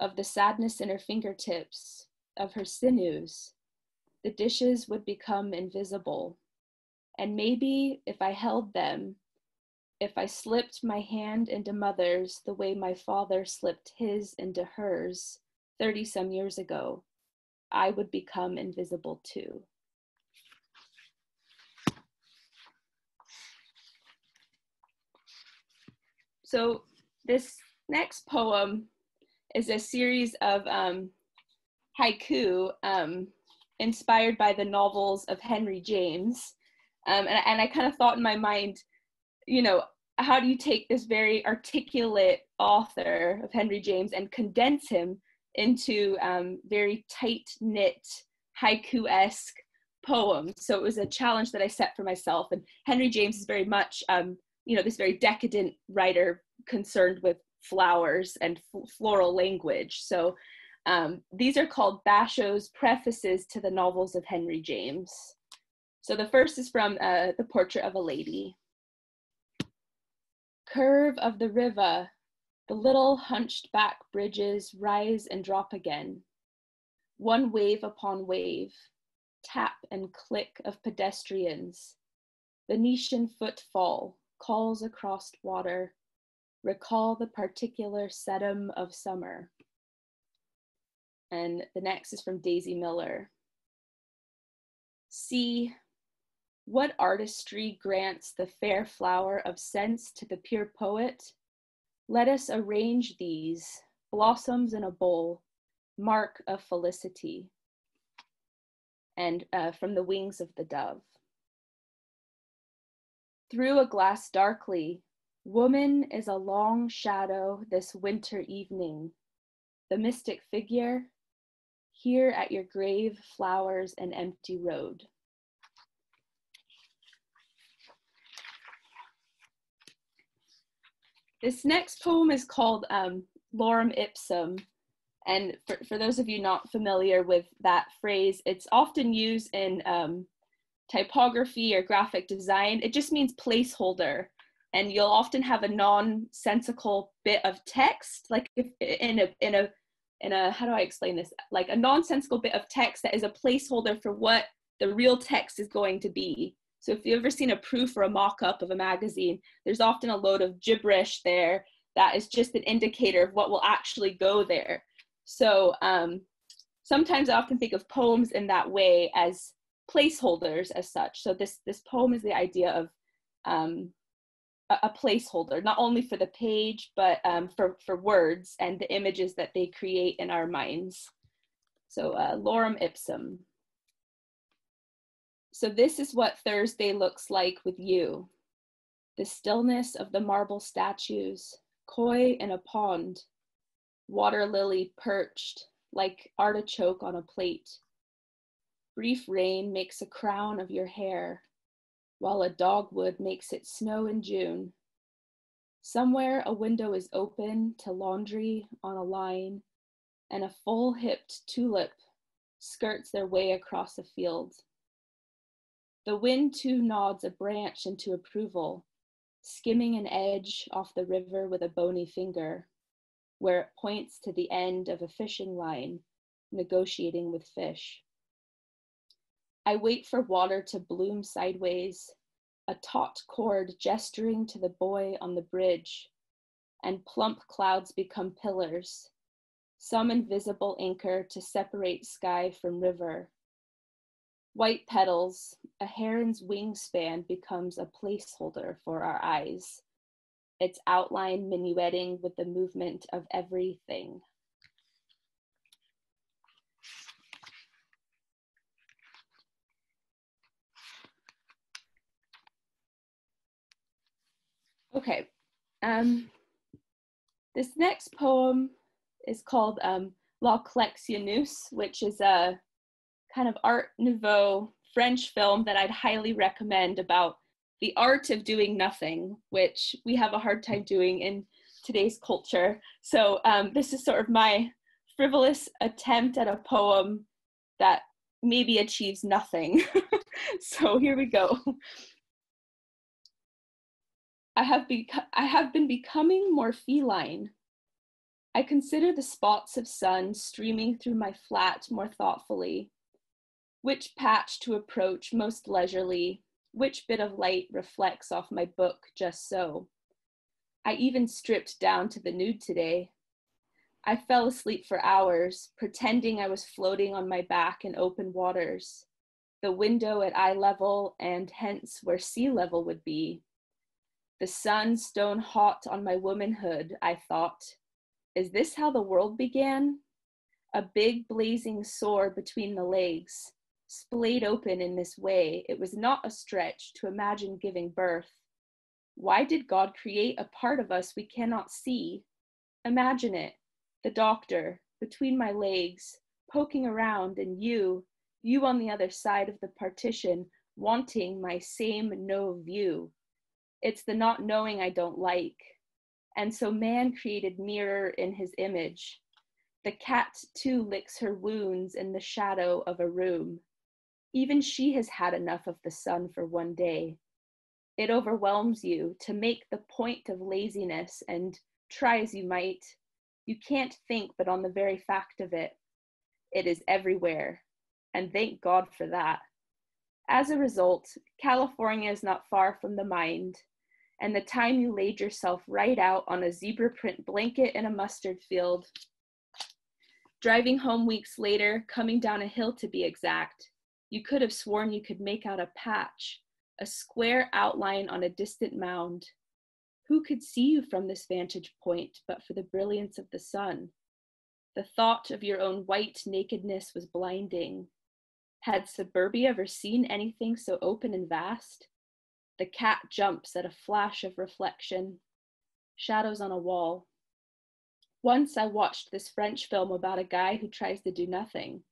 of the sadness in her fingertips, of her sinews, the dishes would become invisible. And maybe if I held them, if I slipped my hand into mother's the way my father slipped his into hers 30-some years ago, I would become invisible too. So this next poem is a series of haiku inspired by the novels of Henry James. And I kind of thought in my mind, you know, how do you take this very articulate author of Henry James and condense him into very tight-knit, haiku-esque poems? So it was a challenge that I set for myself. And Henry James is very much, you know, this very decadent writer concerned with flowers and floral language. So these are called Bashaw's prefaces to the novels of Henry James. So the first is from The Portrait of a Lady. Curve of the river, the little hunched back bridges rise and drop again. One wave upon wave, tap and click of pedestrians. Venetian footfall calls across water. Recall the particular sedum of summer. And the next is from Daisy Miller. See, what artistry grants the fair flower of sense to the pure poet? Let us arrange these blossoms in a bowl, mark of felicity. and from the wings of the dove. Through a glass darkly, woman is a long shadow this winter evening. The mystic figure, here at your grave, flowers, and empty road. This next poem is called Lorem Ipsum. And for those of you not familiar with that phrase, it's often used in typography or graphic design. It just means placeholder. And you'll often have a nonsensical bit of text, like if in a how do I explain this? Like a nonsensical bit of text that is a placeholder for what the real text is going to be. So if you've ever seen a proof or a mock-up of a magazine, there's often a load of gibberish there that is just an indicator of what will actually go there. So sometimes I often think of poems in that way as placeholders as such. So this poem is the idea of a placeholder, not only for the page, but for words and the images that they create in our minds. So Lorem Ipsum. So this is what Thursday looks like with you. The stillness of the marble statues, koi in a pond, water lily perched like artichoke on a plate. Brief rain makes a crown of your hair, while a dogwood makes it snow in June. Somewhere a window is open to laundry on a line, and a full-hipped tulip skirts their way across a field. The wind too nods a branch into approval, skimming an edge off the river with a bony finger, where it points to the end of a fishing line, negotiating with fish. I wait for water to bloom sideways, a taut cord gesturing to the boy on the bridge, and plump clouds become pillars, some invisible anchor to separate sky from river. White petals, a heron's wingspan becomes a placeholder for our eyes, its outline minuetting with the movement of everything. Okay, this next poem is called La Collectionneuse, which is a kind of Art Nouveau French film that I'd highly recommend about the art of doing nothing, which we have a hard time doing in today's culture. So this is sort of my frivolous attempt at a poem that maybe achieves nothing. So here we go. I have been becoming more feline. I consider the spots of sun streaming through my flat more thoughtfully. Which patch to approach most leisurely, which bit of light reflects off my book just so. I even stripped down to the nude today. I fell asleep for hours, pretending I was floating on my back in open waters, the window at eye level and hence where sea level would be. The sun stone hot on my womanhood, I thought. Is this how the world began? A big blazing sore between the legs, splayed open in this way, it was not a stretch to imagine giving birth. Why did God create a part of us we cannot see? Imagine it, the doctor, between my legs, poking around, and you on the other side of the partition, wanting my same no view. It's the not knowing I don't like. And so man created mirror in his image. The cat too licks her wounds in the shadow of a room. Even she has had enough of the sun for one day. It overwhelms you to make the point of laziness, and try as you might, you can't think but on the very fact of it. It is everywhere, and thank God for that. As a result, California is not far from the mind, and the time you laid yourself right out on a zebra print blanket in a mustard field, driving home weeks later, coming down a hill to be exact, you could have sworn you could make out a patch, a square outline on a distant mound. Who could see you from this vantage point but for the brilliance of the sun? The thought of your own white nakedness was blinding. Had suburbia ever seen anything so open and vast? The cat jumps at a flash of reflection. Shadows on a wall. Once I watched this French film about a guy who tries to do nothing.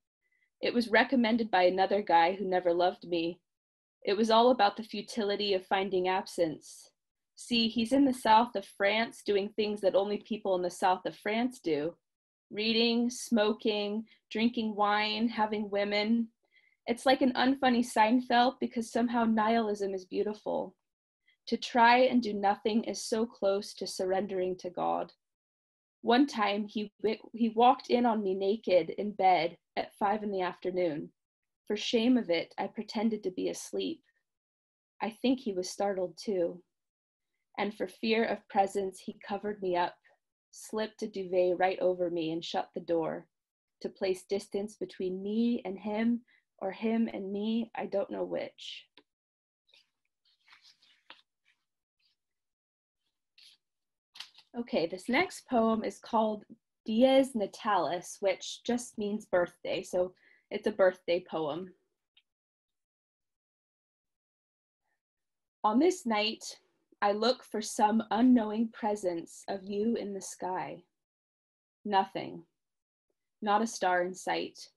It was recommended by another guy who never loved me. It was all about the futility of finding absence. See, he's in the south of France doing things that only people in the south of France do. Reading, smoking, drinking wine, having women. It's like an unfunny Seinfeld because somehow nihilism is beautiful. To try and do nothing is so close to surrendering to God. One time he walked in on me naked in bed at 5 p.m. For shame of it, I pretended to be asleep. I think he was startled too. And for fear of presence, he covered me up, slipped a duvet right over me and shut the door to place distance between me and him, or him and me, I don't know which. Okay, this next poem is called Dies Natalis, which just means birthday, so it's a birthday poem. On this night, I look for some unknowing presence of you in the sky. Nothing, not a star in sight.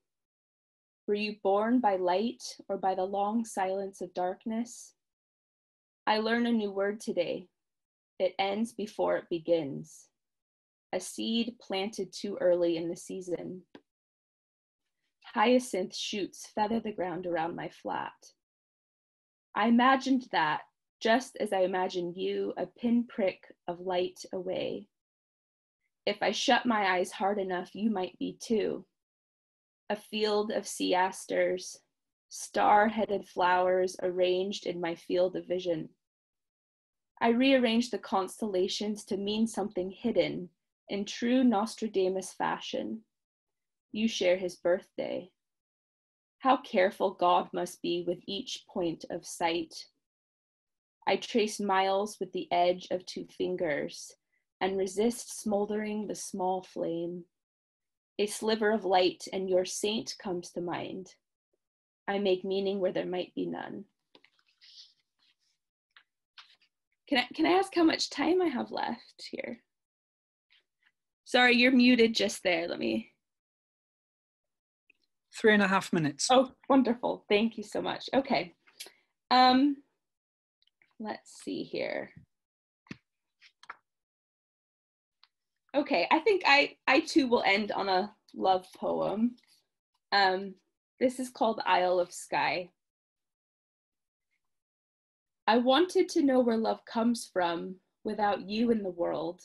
Were you born by light or by the long silence of darkness? I learn a new word today. It ends before it begins. A seed planted too early in the season. Hyacinth shoots feather the ground around my flat. I imagined that, just as I imagined you, a pinprick of light away. If I shut my eyes hard enough, you might be too. A field of sea asters, star-headed flowers arranged in my field of vision. I rearranged the constellations to mean something hidden in true Nostradamus fashion. You share his birthday. How careful God must be with each point of sight. I trace miles with the edge of 2 fingers and resist smoldering the small flame. A sliver of light and your saint comes to mind. I make meaning where there might be none. Can I ask how much time I have left here? Sorry, you're muted just there. Let me. 3.5 minutes. Oh, wonderful. Thank you so much. Okay. Let's see here. Okay, I think I too will end on a love poem. This is called Isle of Skye. I wanted to know where love comes from without you in the world.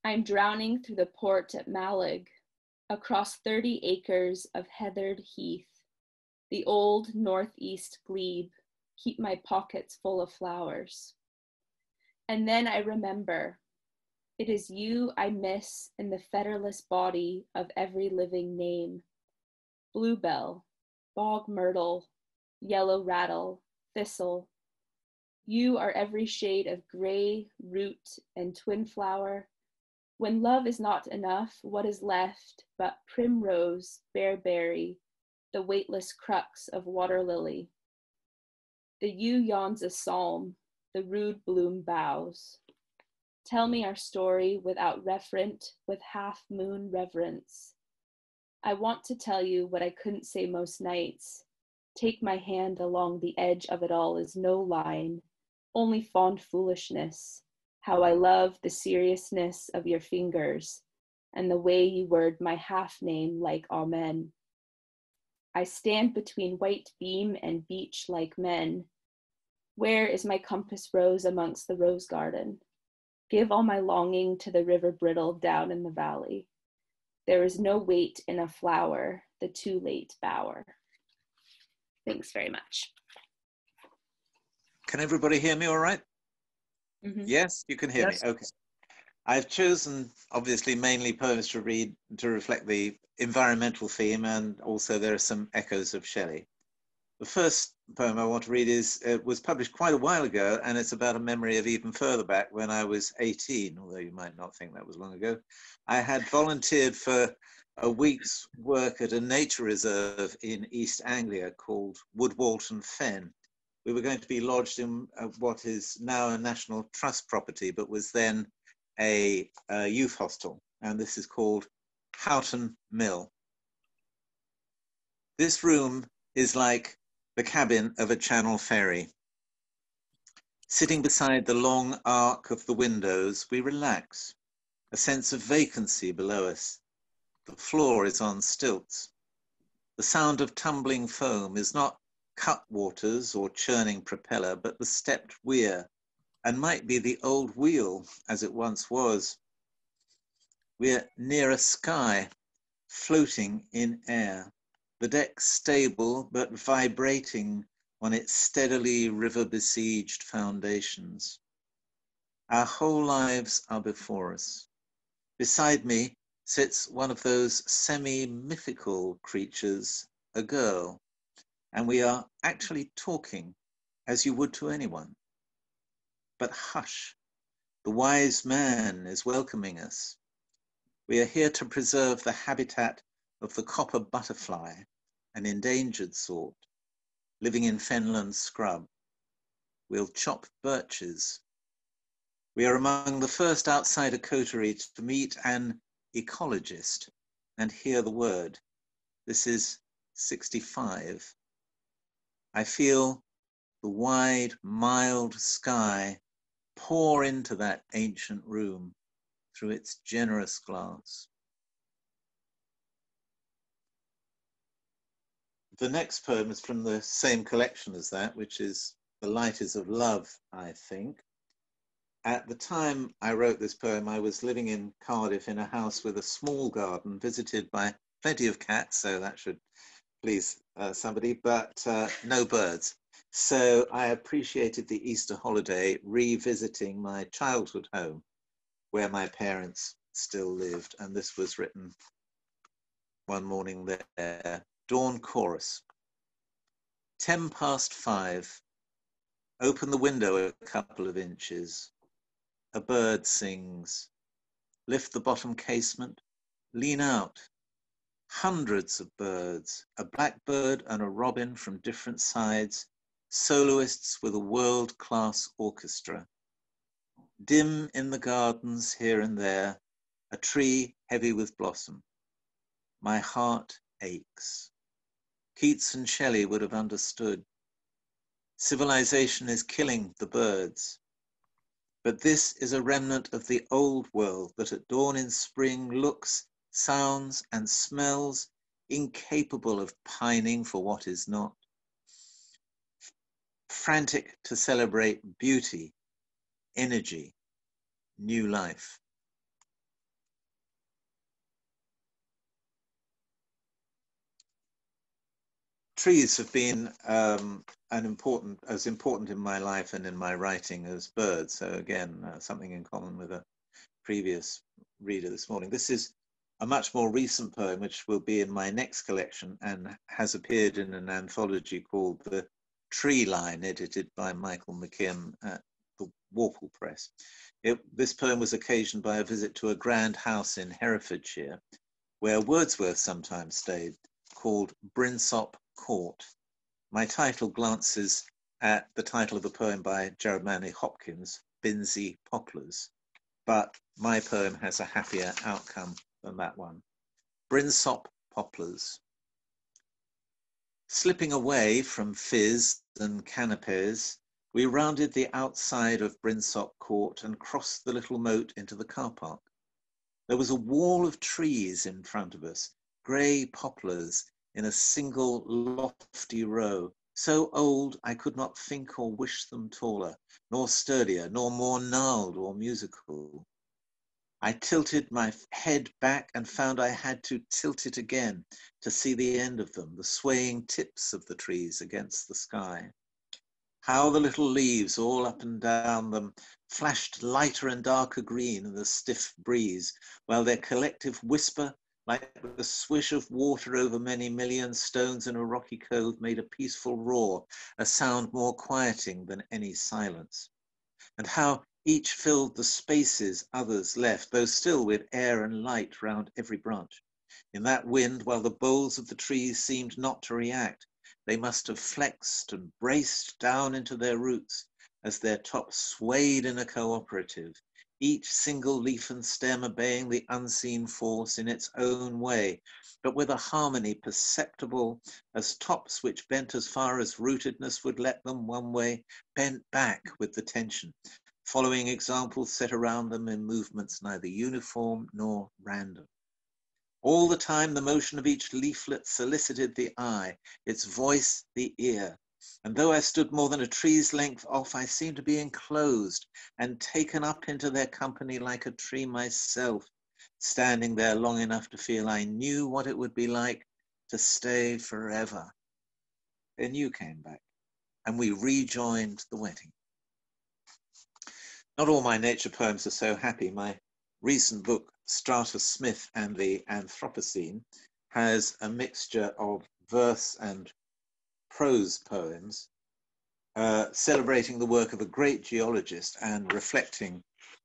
I'm drowning through the port at Malig, across 30 acres of heathered heath. The old northeast glebe keep my pockets full of flowers. And then I remember, it is you I miss in the fetterless body of every living name. Bluebell, bog myrtle, yellow rattle, thistle. You are every shade of gray, root, and twin flower. When love is not enough, what is left but primrose, bearberry, the weightless crux of water lily? The yew yawns a psalm, the rude bloom bows. Tell me our story without referent, with half-moon reverence. I want to tell you what I couldn't say most nights. Take my hand along the edge of it all is no line, only fond foolishness. How I love the seriousness of your fingers and the way you word my half name like amen. I stand between white beam and beach like men. Where is my compass rose amongst the rose garden? Give all my longing to the river brittle down in the valley. There is no weight in a flower, the too late bower. Thanks very much. Can everybody hear me all right? Mm-hmm. Yes, you can hear Yes. me. Okay. I've chosen, obviously, mainly poems to read to reflect the environmental theme, and also there are some echoes of Shelley. The first poem I want to read was published quite a while ago, and it's about a memory of even further back when I was 18, although you might not think that was long ago. I had volunteered for a week's work at a nature reserve in East Anglia called Woodwalton Fen. We were going to be lodged in what is now a National Trust property, but was then a youth hostel. And this is called Houghton Mill. This room is like the cabin of a Channel ferry. Sitting beside the long arc of the windows, we relax, a sense of vacancy below us. The floor is on stilts. The sound of tumbling foam is not cutwaters or churning propeller, but the stepped weir, and might be the old wheel as it once was. We're near a sky, floating in air, the deck stable but vibrating on its steadily river-besieged foundations. Our whole lives are before us. Beside me sits one of those semi-mythical creatures, a girl, and we are actually talking as you would to anyone. But hush, the wise man is welcoming us. We are here to preserve the habitat of the copper butterfly, an endangered sort, living in fenland scrub. We'll chop birches. We are among the first outside a coterie to meet an ecologist and hear the word. This is 65. I feel the wide, mild sky pour into that ancient room through its generous glass. The next poem is from the same collection as that, which is The Light is of Love, I think. At the time I wrote this poem, I was living in Cardiff in a house with a small garden, visited by plenty of cats, so that should please somebody, but no birds. So I appreciated the Easter holiday revisiting my childhood home, where my parents still lived, and this was written one morning there. Dawn chorus. 5:10. Open the window a couple of inches. A bird sings. Lift the bottom casement. Lean out. Hundreds of birds, a blackbird and a robin from different sides, soloists with a world-class orchestra. Dim in the gardens here and there, a tree heavy with blossom. My heart aches. Keats and Shelley would have understood. Civilization is killing the birds. But this is a remnant of the old world that at dawn in spring looks, sounds, and smells incapable of pining for what is not. Frantic to celebrate beauty, energy, new life. Trees have been as important in my life and in my writing as birds. So again, something in common with a previous reader this morning. This is a much more recent poem, which will be in my next collection and has appeared in an anthology called The Tree Line, edited by Michael McKim at the Warple Press. This poem was occasioned by a visit to a grand house in Herefordshire, where Wordsworth sometimes stayed, called Brinsop Court. My title glances at the title of a poem by Gerard Manley Hopkins, Binsey Poplars, but my poem has a happier outcome than that one. Brinsop Poplars. Slipping away from fizz and canapes, we rounded the outside of Brinsop Court and crossed the little moat into the car park. There was a wall of trees in front of us, grey poplars in a single lofty row, so old I could not think or wish them taller, nor sturdier, nor more gnarled or musical. I tilted my head back and found I had to tilt it again to see the end of them, the swaying tips of the trees against the sky. How the little leaves all up and down them flashed lighter and darker green in the stiff breeze, while their collective whisper, like the swish of water over many million stones in a rocky cove, made a peaceful roar, a sound more quieting than any silence. And how each filled the spaces others left, though still with air and light round every branch. In that wind, while the boles of the trees seemed not to react, they must have flexed and braced down into their roots as their tops swayed in a cooperative, each single leaf and stem obeying the unseen force in its own way, but with a harmony perceptible as tops which bent as far as rootedness would let them one way, bent back with the tension, following examples set around them in movements neither uniform nor random. All the time the motion of each leaflet solicited the eye, its voice the ear, and though I stood more than a tree's length off, I seemed to be enclosed and taken up into their company like a tree myself, standing there long enough to feel I knew what it would be like to stay forever. Then you came back, and we rejoined the wedding. Not all my nature poems are so happy. My recent book, Strata Smith and the Anthropocene, has a mixture of verse and prose poems celebrating the work of a great geologist and reflecting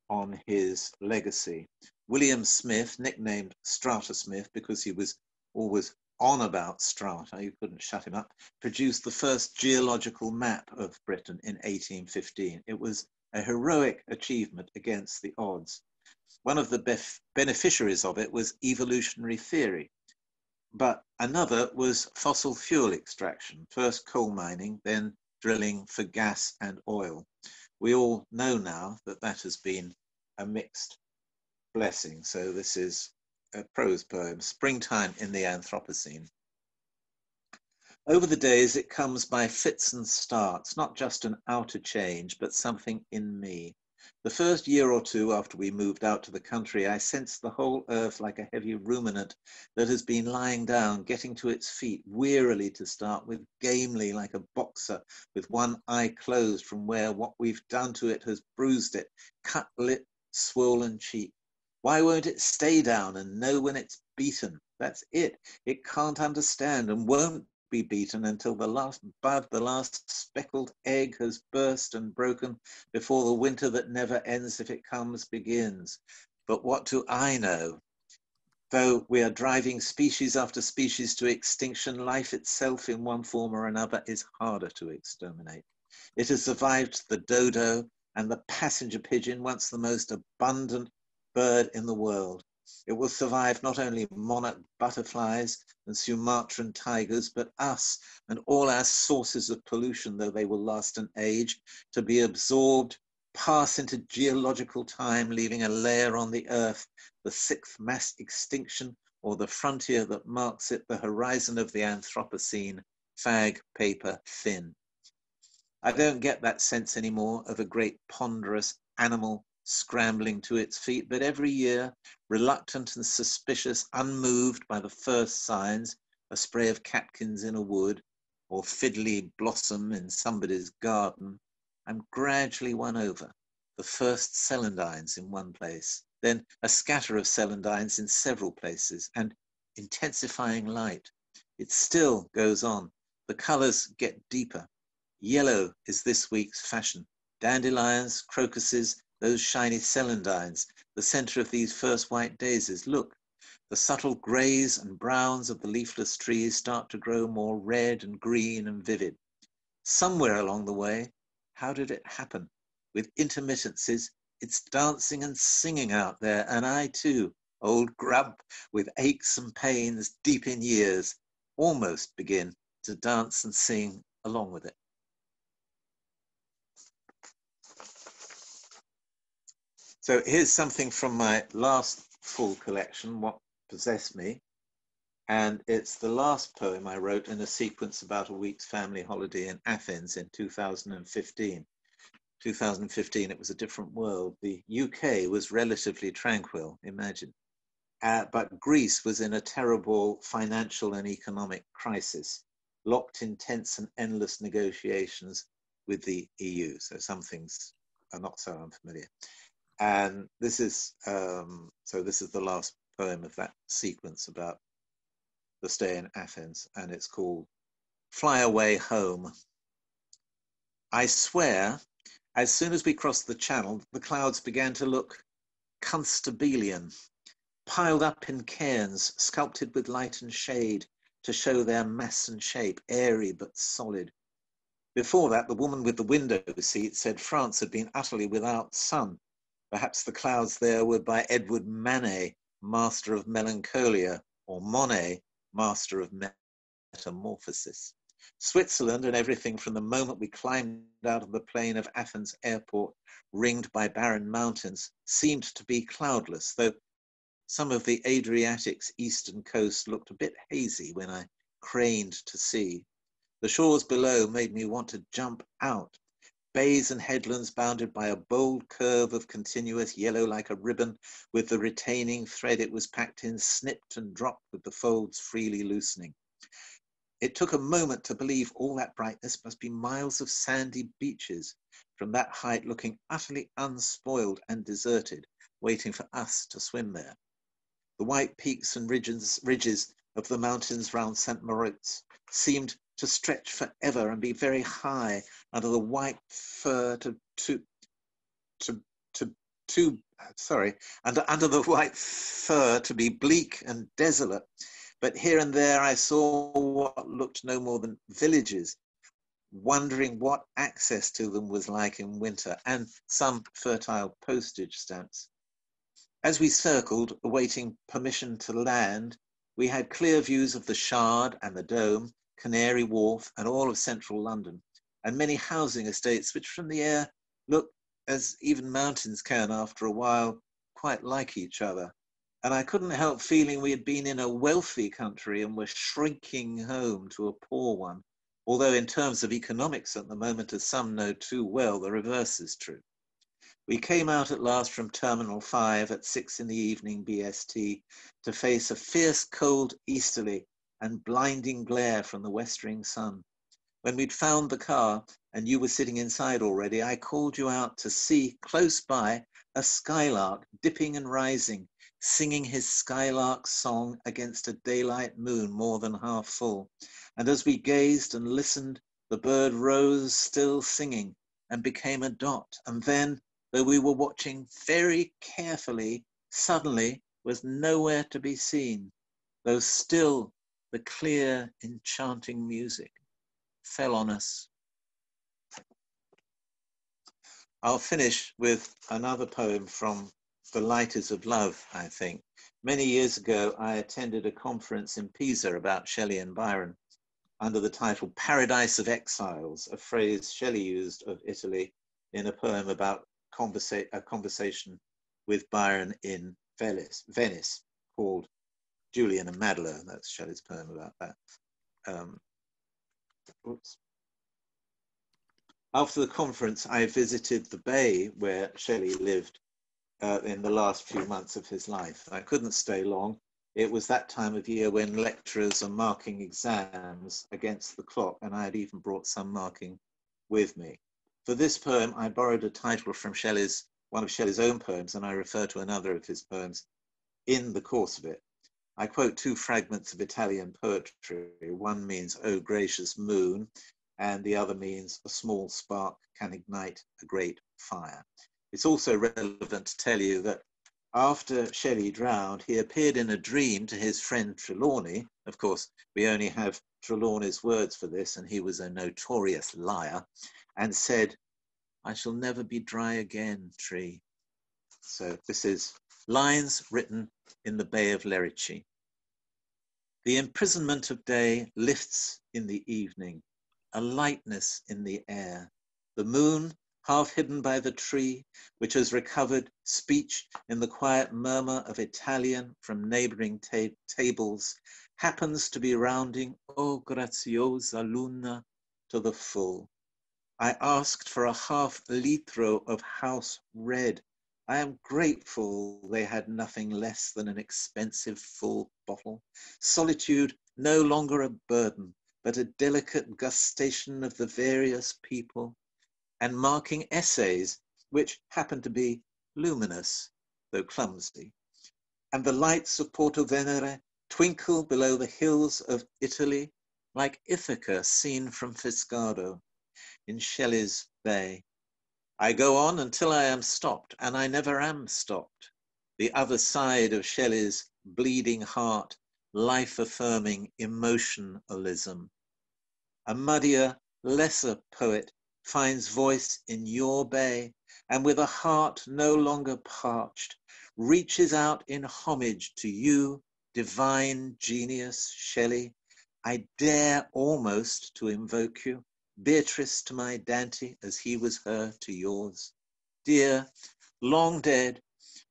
on his legacy. William Smith, nicknamed Strata Smith because he was always on about strata, you couldn't shut him up, produced the first geological map of Britain in 1815. It was a heroic achievement against the odds. One of the beneficiaries of it was evolutionary theory, but another was fossil fuel extraction, first coal mining, then drilling for gas and oil. We all know now that that has been a mixed blessing. So this is a prose poem, Springtime in the Anthropocene. Over the days, it comes by fits and starts, not just an outer change, but something in me. The first year or two after we moved out to the country, I sensed the whole earth like a heavy ruminant that has been lying down, getting to its feet, wearily to start with, gamely like a boxer, with one eye closed from where what we've done to it has bruised it, cut lip, swollen cheek. Why won't it stay down and know when it's beaten? That's it. It can't understand and won't be beaten until the last bud, the last speckled egg has burst and broken before the winter that never ends if it comes begins. But what do I know? Though we are driving species after species to extinction, life itself in one form or another is harder to exterminate. It has survived the dodo and the passenger pigeon, once the most abundant bird in the world. It will survive not only monarch butterflies and Sumatran tigers, but us and all our sources of pollution, though they will last an age, to be absorbed, pass into geological time, leaving a layer on the earth, the sixth mass extinction, or the frontier that marks it, the horizon of the Anthropocene, fag paper thin. I don't get that sense anymore of a great ponderous animal scrambling to its feet, but every year, reluctant and suspicious, unmoved by the first signs, a spray of catkins in a wood, or fiddly blossom in somebody's garden, I'm gradually won over. The first celandines in one place, then a scatter of celandines in several places, and intensifying light. It still goes on. The colors get deeper. Yellow is this week's fashion. Dandelions, crocuses, those shiny celandines, the center of these first white daisies. Look, the subtle grays and browns of the leafless trees start to grow more red and green and vivid. Somewhere along the way, how did it happen? With intermittencies, it's dancing and singing out there, and I too, old grub with aches and pains deep in years, almost begin to dance and sing along with it. So here's something from my last full collection, What Possessed Me. And it's the last poem I wrote in a sequence about a week's family holiday in Athens in 2015. 2015, it was a different world. The UK was relatively tranquil, imagine. But Greece was in a terrible financial and economic crisis, locked in tense and endless negotiations with the EU. So some things are not so unfamiliar. And this is, this is the last poem of that sequence about the stay in Athens, and it's called Fly Away Home. I swear, as soon as we crossed the channel, the clouds began to look constabularian, piled up in cairns, sculpted with light and shade to show their mass and shape, airy but solid. Before that, the woman with the window seat said France had been utterly without sun. Perhaps the clouds there were by Edward Manet, master of melancholia, or Monet, master of metamorphosis. Switzerland and everything from the moment we climbed out of the plain of Athens airport, ringed by barren mountains, seemed to be cloudless, though some of the Adriatic's eastern coast looked a bit hazy when I craned to see. The shores below made me want to jump out. Bays and headlands bounded by a bold curve of continuous yellow like a ribbon, with the retaining thread it was packed in snipped and dropped with the folds freely loosening. It took a moment to believe all that brightness must be miles of sandy beaches, from that height looking utterly unspoiled and deserted, waiting for us to swim there. The white peaks and ridges of the mountains round St. Moritz seemed to stretch forever and be very high under the white fur under the white fur to be bleak and desolate. But here and there I saw what looked no more than villages, wondering what access to them was like in winter, and some fertile postage stamps. As we circled, awaiting permission to land, we had clear views of the Shard and the Dome, Canary Wharf, and all of central London, and many housing estates which from the air look, as even mountains can after a while, quite like each other. And I couldn't help feeling we had been in a wealthy country and were shrinking home to a poor one, although in terms of economics at the moment, as some know too well, the reverse is true. We came out at last from Terminal 5 at 6 in the evening BST to face a fierce cold easterly and blinding glare from the westering sun. When we'd found the car and you were sitting inside already, I called you out to see close by a skylark dipping and rising, singing his skylark song against a daylight moon more than half full. And as we gazed and listened, the bird rose still singing and became a dot. And then, though we were watching very carefully, suddenly was nowhere to be seen, though still the clear, enchanting music fell on us. I'll finish with another poem from The Light is of Love, I think. Many years ago, I attended a conference in Pisa about Shelley and Byron under the title Paradise of Exiles, a phrase Shelley used of Italy in a poem about a conversation with Byron in Venice called Julian and Madeline. That's Shelley's poem about that. After the conference, I visited the bay where Shelley lived in the last few months of his life. I couldn't stay long. It was that time of year when lecturers are marking exams against the clock, and I had even brought some marking with me. For this poem, I borrowed a title from one of Shelley's own poems, and I refer to another of his poems in the course of it. I quote two fragments of Italian poetry. One means, "Oh, gracious moon," and the other means, "A small spark can ignite a great fire." It's also relevant to tell you that after Shelley drowned, he appeared in a dream to his friend Trelawney. Of course, we only have Trelawney's words for this, and he was a notorious liar, and said, "I shall never be dry again, tree." So this is lines written in the Bay of Lerici. The imprisonment of day lifts in the evening, a lightness in the air. The moon, half hidden by the tree, which has recovered speech in the quiet murmur of Italian from neighboring tables, happens to be rounding "O graziosa luna" to the full. I asked for a half litro of house red. I am grateful they had nothing less than an expensive full bottle. Solitude no longer a burden, but a delicate gustation of the various people, and marking essays which happen to be luminous, though clumsy. And the lights of Porto Venere twinkle below the hills of Italy like Ithaca seen from Fiscardo in Shelley's Bay. I go on until I am stopped, and I never am stopped. the other side of Shelley's bleeding heart, life-affirming emotionalism. A muddier, lesser poet finds voice in your bay, and with a heart no longer parched, reaches out in homage to you, divine genius, Shelley. I dare almost to invoke you, Beatrice to my Dante as he was her to yours. Dear, long dead,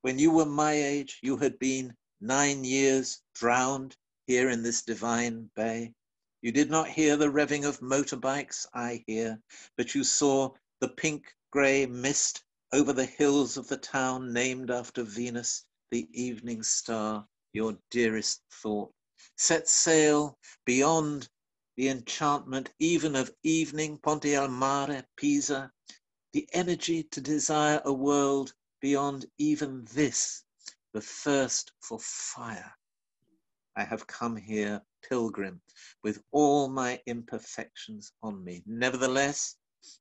when you were my age, you had been 9 years drowned here in this divine bay. You did not hear the revving of motorbikes, I hear, but you saw the pink grey mist over the hills of the town named after Venus, the evening star, your dearest thought. Set sail beyond the enchantment even of evening, Ponte al Mare, Pisa, the energy to desire a world beyond even this, the thirst for fire. I have come here pilgrim with all my imperfections on me. Nevertheless,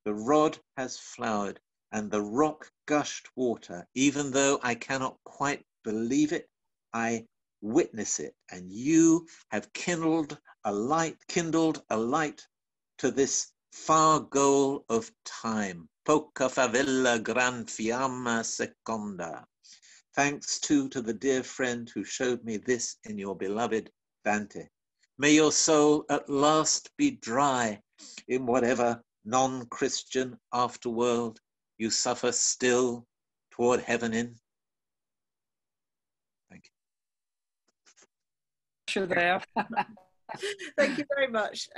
the rod has flowered and the rock gushed water. Even though I cannot quite believe it, I witness it. And you have kindled a light to this far goal of time. Poca favilla gran fiamma seconda. Thanks too to the dear friend who showed me this in your beloved Dante. May your soul at last be dry in whatever non-Christian afterworld you suffer still toward heaven in. Thank you. Sure there. Thank you very much.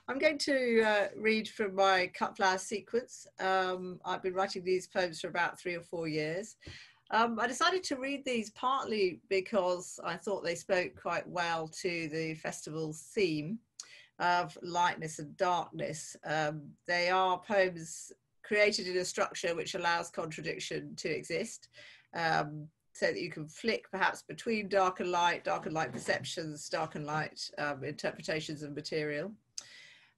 I'm going to read from my cut flower sequence. I've been writing these poems for about 3 or 4 years. I decided to read these partly because I thought they spoke quite well to the festival's theme of lightness and darkness. They are poems created in a structure which allows contradiction to exist, so that you can flick perhaps between dark and light perceptions, dark and light interpretations of material.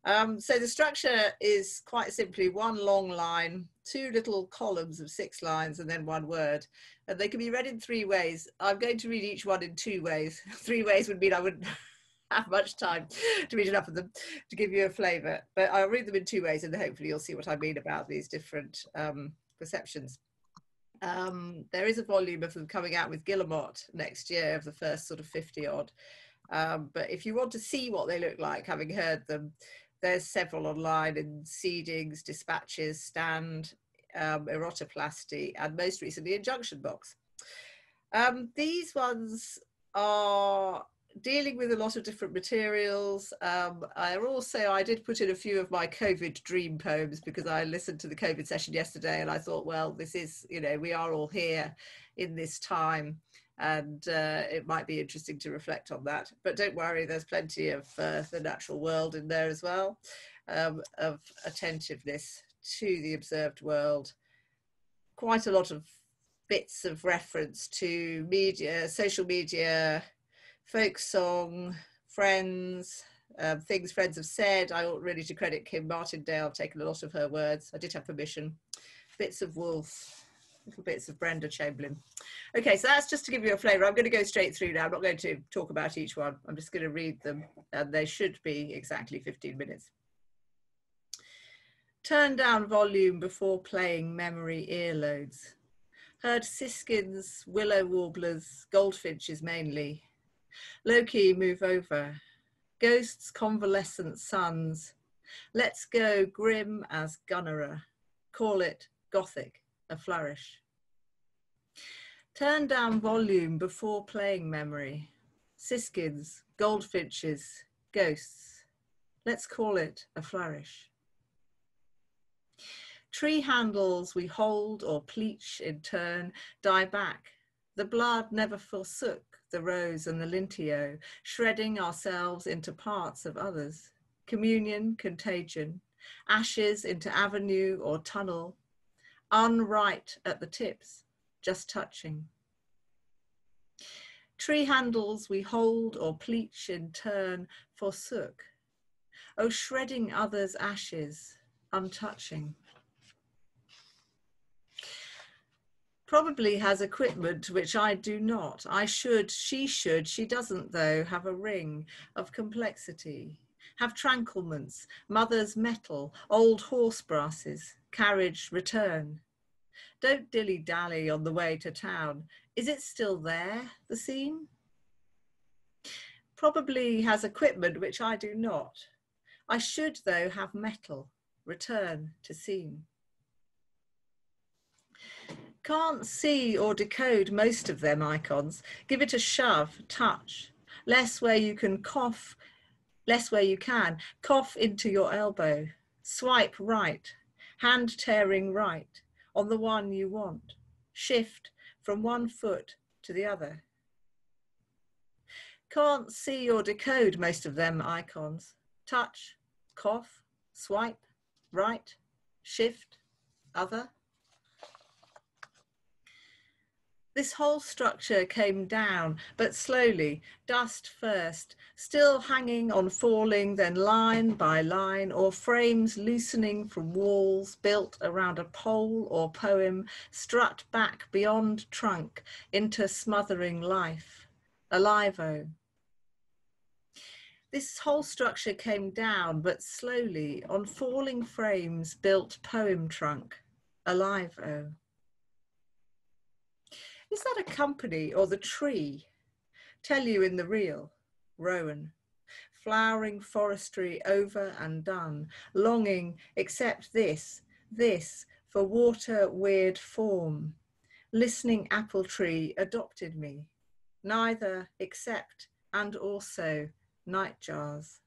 So the structure is quite simply one long line, 2 little columns of 6 lines, and then 1 word. And they can be read in 3 ways. I'm going to read each one in 2 ways. 3 ways would mean I wouldn't have much time to read enough of them to give you a flavour. But I'll read them in 2 ways, and hopefully you'll see what I mean about these different perceptions. There is a volume of them coming out with Guillemot next year, of the first sort of 50 odd. But if you want to see what they look like, having heard them, there's several online in Seedings, Dispatches, Stand, Erotoplasty, and most recently in Junction Box. These ones are dealing with a lot of different materials. I did put in a few of my COVID dream poems because I listened to the COVID session yesterday and I thought, well, this is, you know, we are all here in this time. And it might be interesting to reflect on that. But don't worry, there's plenty of the natural world in there as well, of attentiveness to the observed world. Quite a lot of bits of reference to media, social media, folk song, friends, things friends have said. I ought really to credit Kim Martindale. I've taken a lot of her words. I did have permission. Bits of Woolf. Little bits of Brenda Chamberlain. Okay, so that's just to give you a flavour. I'm going to go straight through now. I'm not going to talk about each one. I'm just going to read them, and they should be exactly 15 minutes. Turn down volume before playing memory earloads. Heard siskins, willow warblers, goldfinches mainly. Low-key move over. Ghosts, convalescent suns. Let's go grim as Gunnera. Call it Gothic. A flourish. Turn down volume before playing memory. Siskins, goldfinches, ghosts. Let's call it a flourish. Tree handles we hold or pleach in turn die back. The blood never forsook the rose and the lintio, shredding ourselves into parts of others. Communion, contagion, ashes into avenue or tunnel. Unright at the tips, just touching. Tree handles we hold or pleach in turn forsook. Oh, shredding others' ashes, untouching. Probably has equipment which I do not. I should, she doesn't though, have a ring of complexity. Have tranquilments, mother's metal, old horse brasses, carriage return. Don't dilly-dally on the way to town. Is it still there, the scene? Probably has equipment which I do not. I should though have metal, return to scene. Can't see or decode most of them icons. Give it a shove, touch. Less where you can cough, less where you can. Cough into your elbow. Swipe right. Hand tearing right. On the one you want. Shift from one foot to the other. Can't see or decode most of them icons. Touch, cough, swipe, right, shift, other. This whole structure came down, but slowly, dust first, still hanging on falling, then line by line, or frames loosening from walls built around a pole or poem, strut back beyond trunk into smothering life, alive-o. This whole structure came down, but slowly, on falling frames built poem trunk, alive-o. Is that a company or the tree? Tell you in the real, Rowan. Flowering forestry over and done, longing except this, for water weird form. Listening apple tree adopted me, neither except and also nightjars.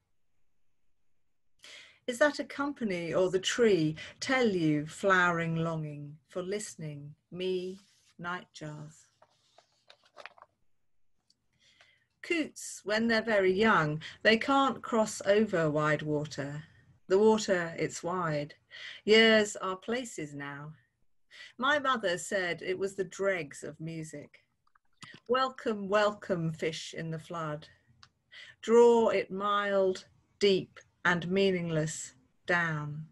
Is that a company or the tree? Tell you flowering longing for listening, me, nightjars. Coots, when they're very young, they can't cross over wide water. The water, it's wide. Years are places now. My mother said it was the dregs of music. Welcome, welcome, fish in the flood. Draw it mild, deep, and meaningless down.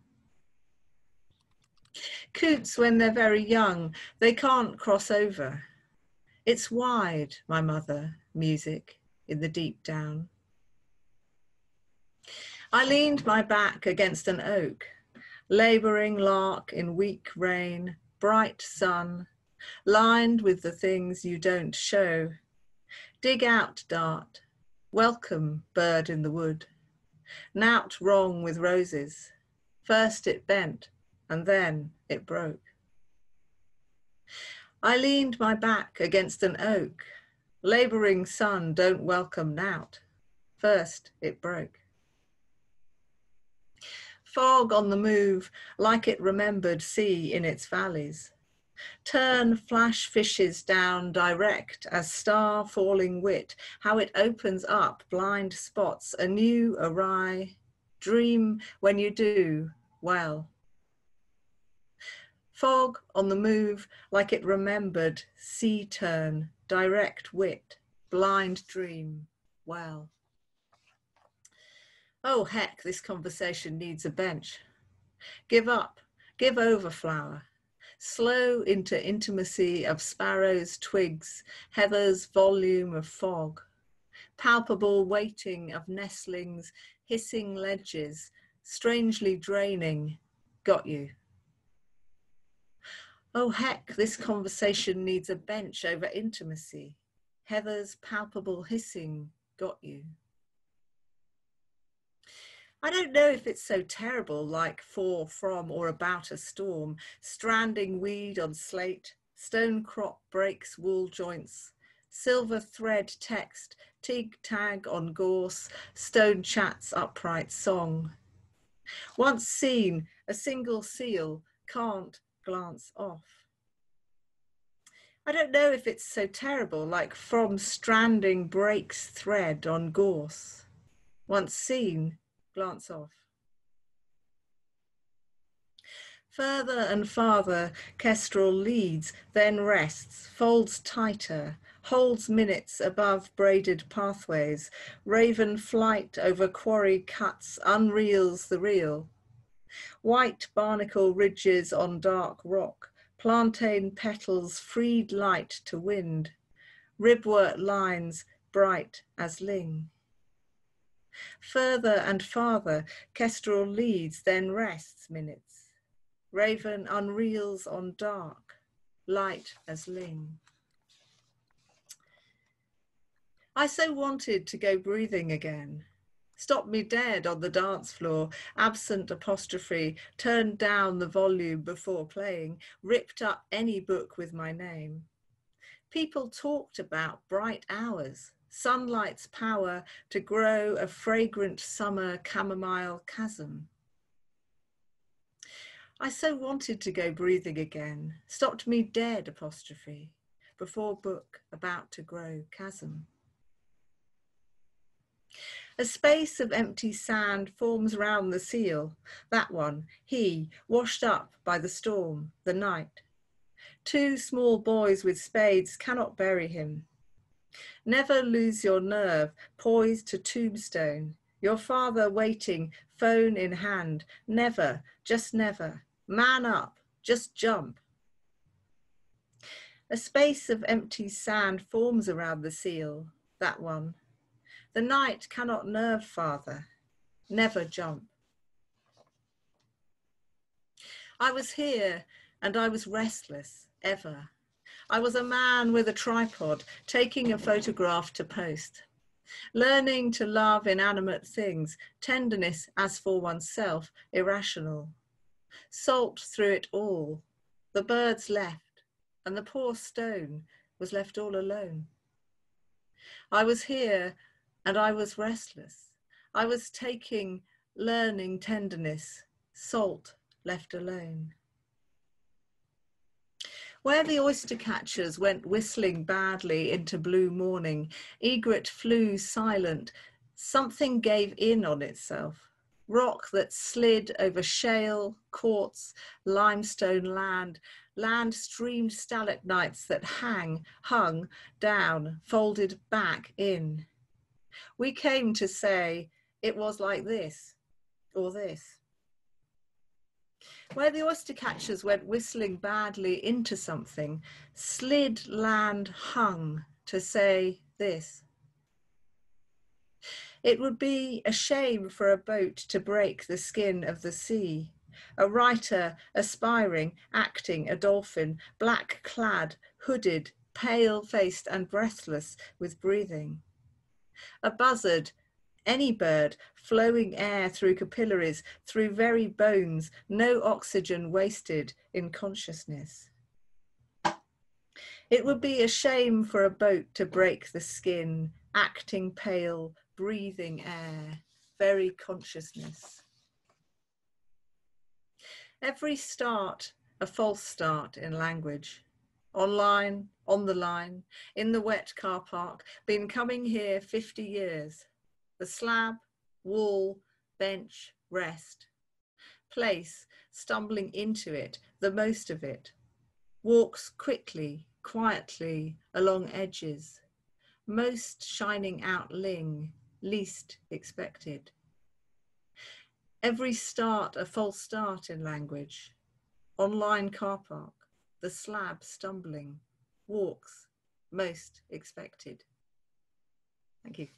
Coots, when they're very young, they can't cross over. It's wide, my mother, music, in the deep down. I leaned my back against an oak, labouring lark in weak rain, bright sun, lined with the things you don't show. Dig out, dart, welcome, bird in the wood. Nout wrong with roses. First it bent, and then it broke. I leaned my back against an oak. Labouring sun don't welcome nout. First it broke. Fog on the move, like it remembered sea in its valleys. Turn flash fishes down direct as star falling wit, how it opens up blind spots, anew awry. Dream when you do, well. Fog on the move, like it remembered, sea turn, direct wit, blind dream, well. Oh heck, this conversation needs a bench. Give up, give over flower. Slow into intimacy of sparrows' twigs, heather's volume of fog. Palpable waiting of nestlings, hissing ledges, strangely draining, got you. Oh heck, this conversation needs a bench over intimacy. Heather's palpable hissing got you. I don't know if it's so terrible, like for, from, or about a storm, stranding weed on slate, stone crop breaks wool joints, silver thread text, tig-tag on gorse, stone chat's upright song. Once seen, a single seal can't glance off. I don't know if it's so terrible, like from stranding breaks thread on gorse. Once seen, glance off. Further and farther, kestrel leads, then rests, folds tighter, holds minutes above braided pathways, raven flight over quarry cuts, unreels the real. White barnacle ridges on dark rock, plantain petals freed light to wind, ribwort lines bright as ling. Further and farther, kestrel leads, then rests minutes. Raven unreels on dark, light as ling. I so wanted to go breathing again. Stopped me dead on the dance floor, absent apostrophe, turned down the volume before playing, ripped up any book with my name. People talked about bright hours, sunlight's power to grow a fragrant summer chamomile chasm. I so wanted to go breathing again, stopped me dead apostrophe, before book about to grow chasm. A space of empty sand forms round the seal, that one, he, washed up by the storm, the night. Two small boys with spades cannot bury him. Never lose your nerve, poised to tombstone, your father waiting, phone in hand, never, just never, man up, just jump. A space of empty sand forms around the seal, that one. The night cannot nerve father, never jump. I was here and I was restless, ever. I was a man with a tripod, taking a photograph to post. Learning to love inanimate things, tenderness as for oneself, irrational. Salt through it all. The birds left, and the poor stone was left all alone. I was here and I was restless. I was taking, learning tenderness, salt left alone. Where the oyster catchers went whistling badly into blue morning, egret flew silent, something gave in on itself. Rock that slid over shale, quartz, limestone land, land streamed stalagmites that hung down, folded back in. We came to say it was like this, or this. Where the oyster catchers went whistling badly into something, slid land hung to say this. It would be a shame for a boat to break the skin of the sea. A writer aspiring, acting a dolphin, black clad, hooded, pale-faced and breathless with breathing. A buzzard, any bird, flowing air through capillaries, through very bones, no oxygen wasted in consciousness. It would be a shame for a boat to break the skin, acting pale, breathing air, very consciousness. Every start, a false start in language. Online, on the line, in the wet car park, been coming here 50 years. The slab, wall, bench, rest. Place, stumbling into it, the most of it. Walks quickly, quietly, along edges. Most shining out ling, least expected. Every start a false start in language. Online car park, the slab stumbling, walks most expected. Thank you.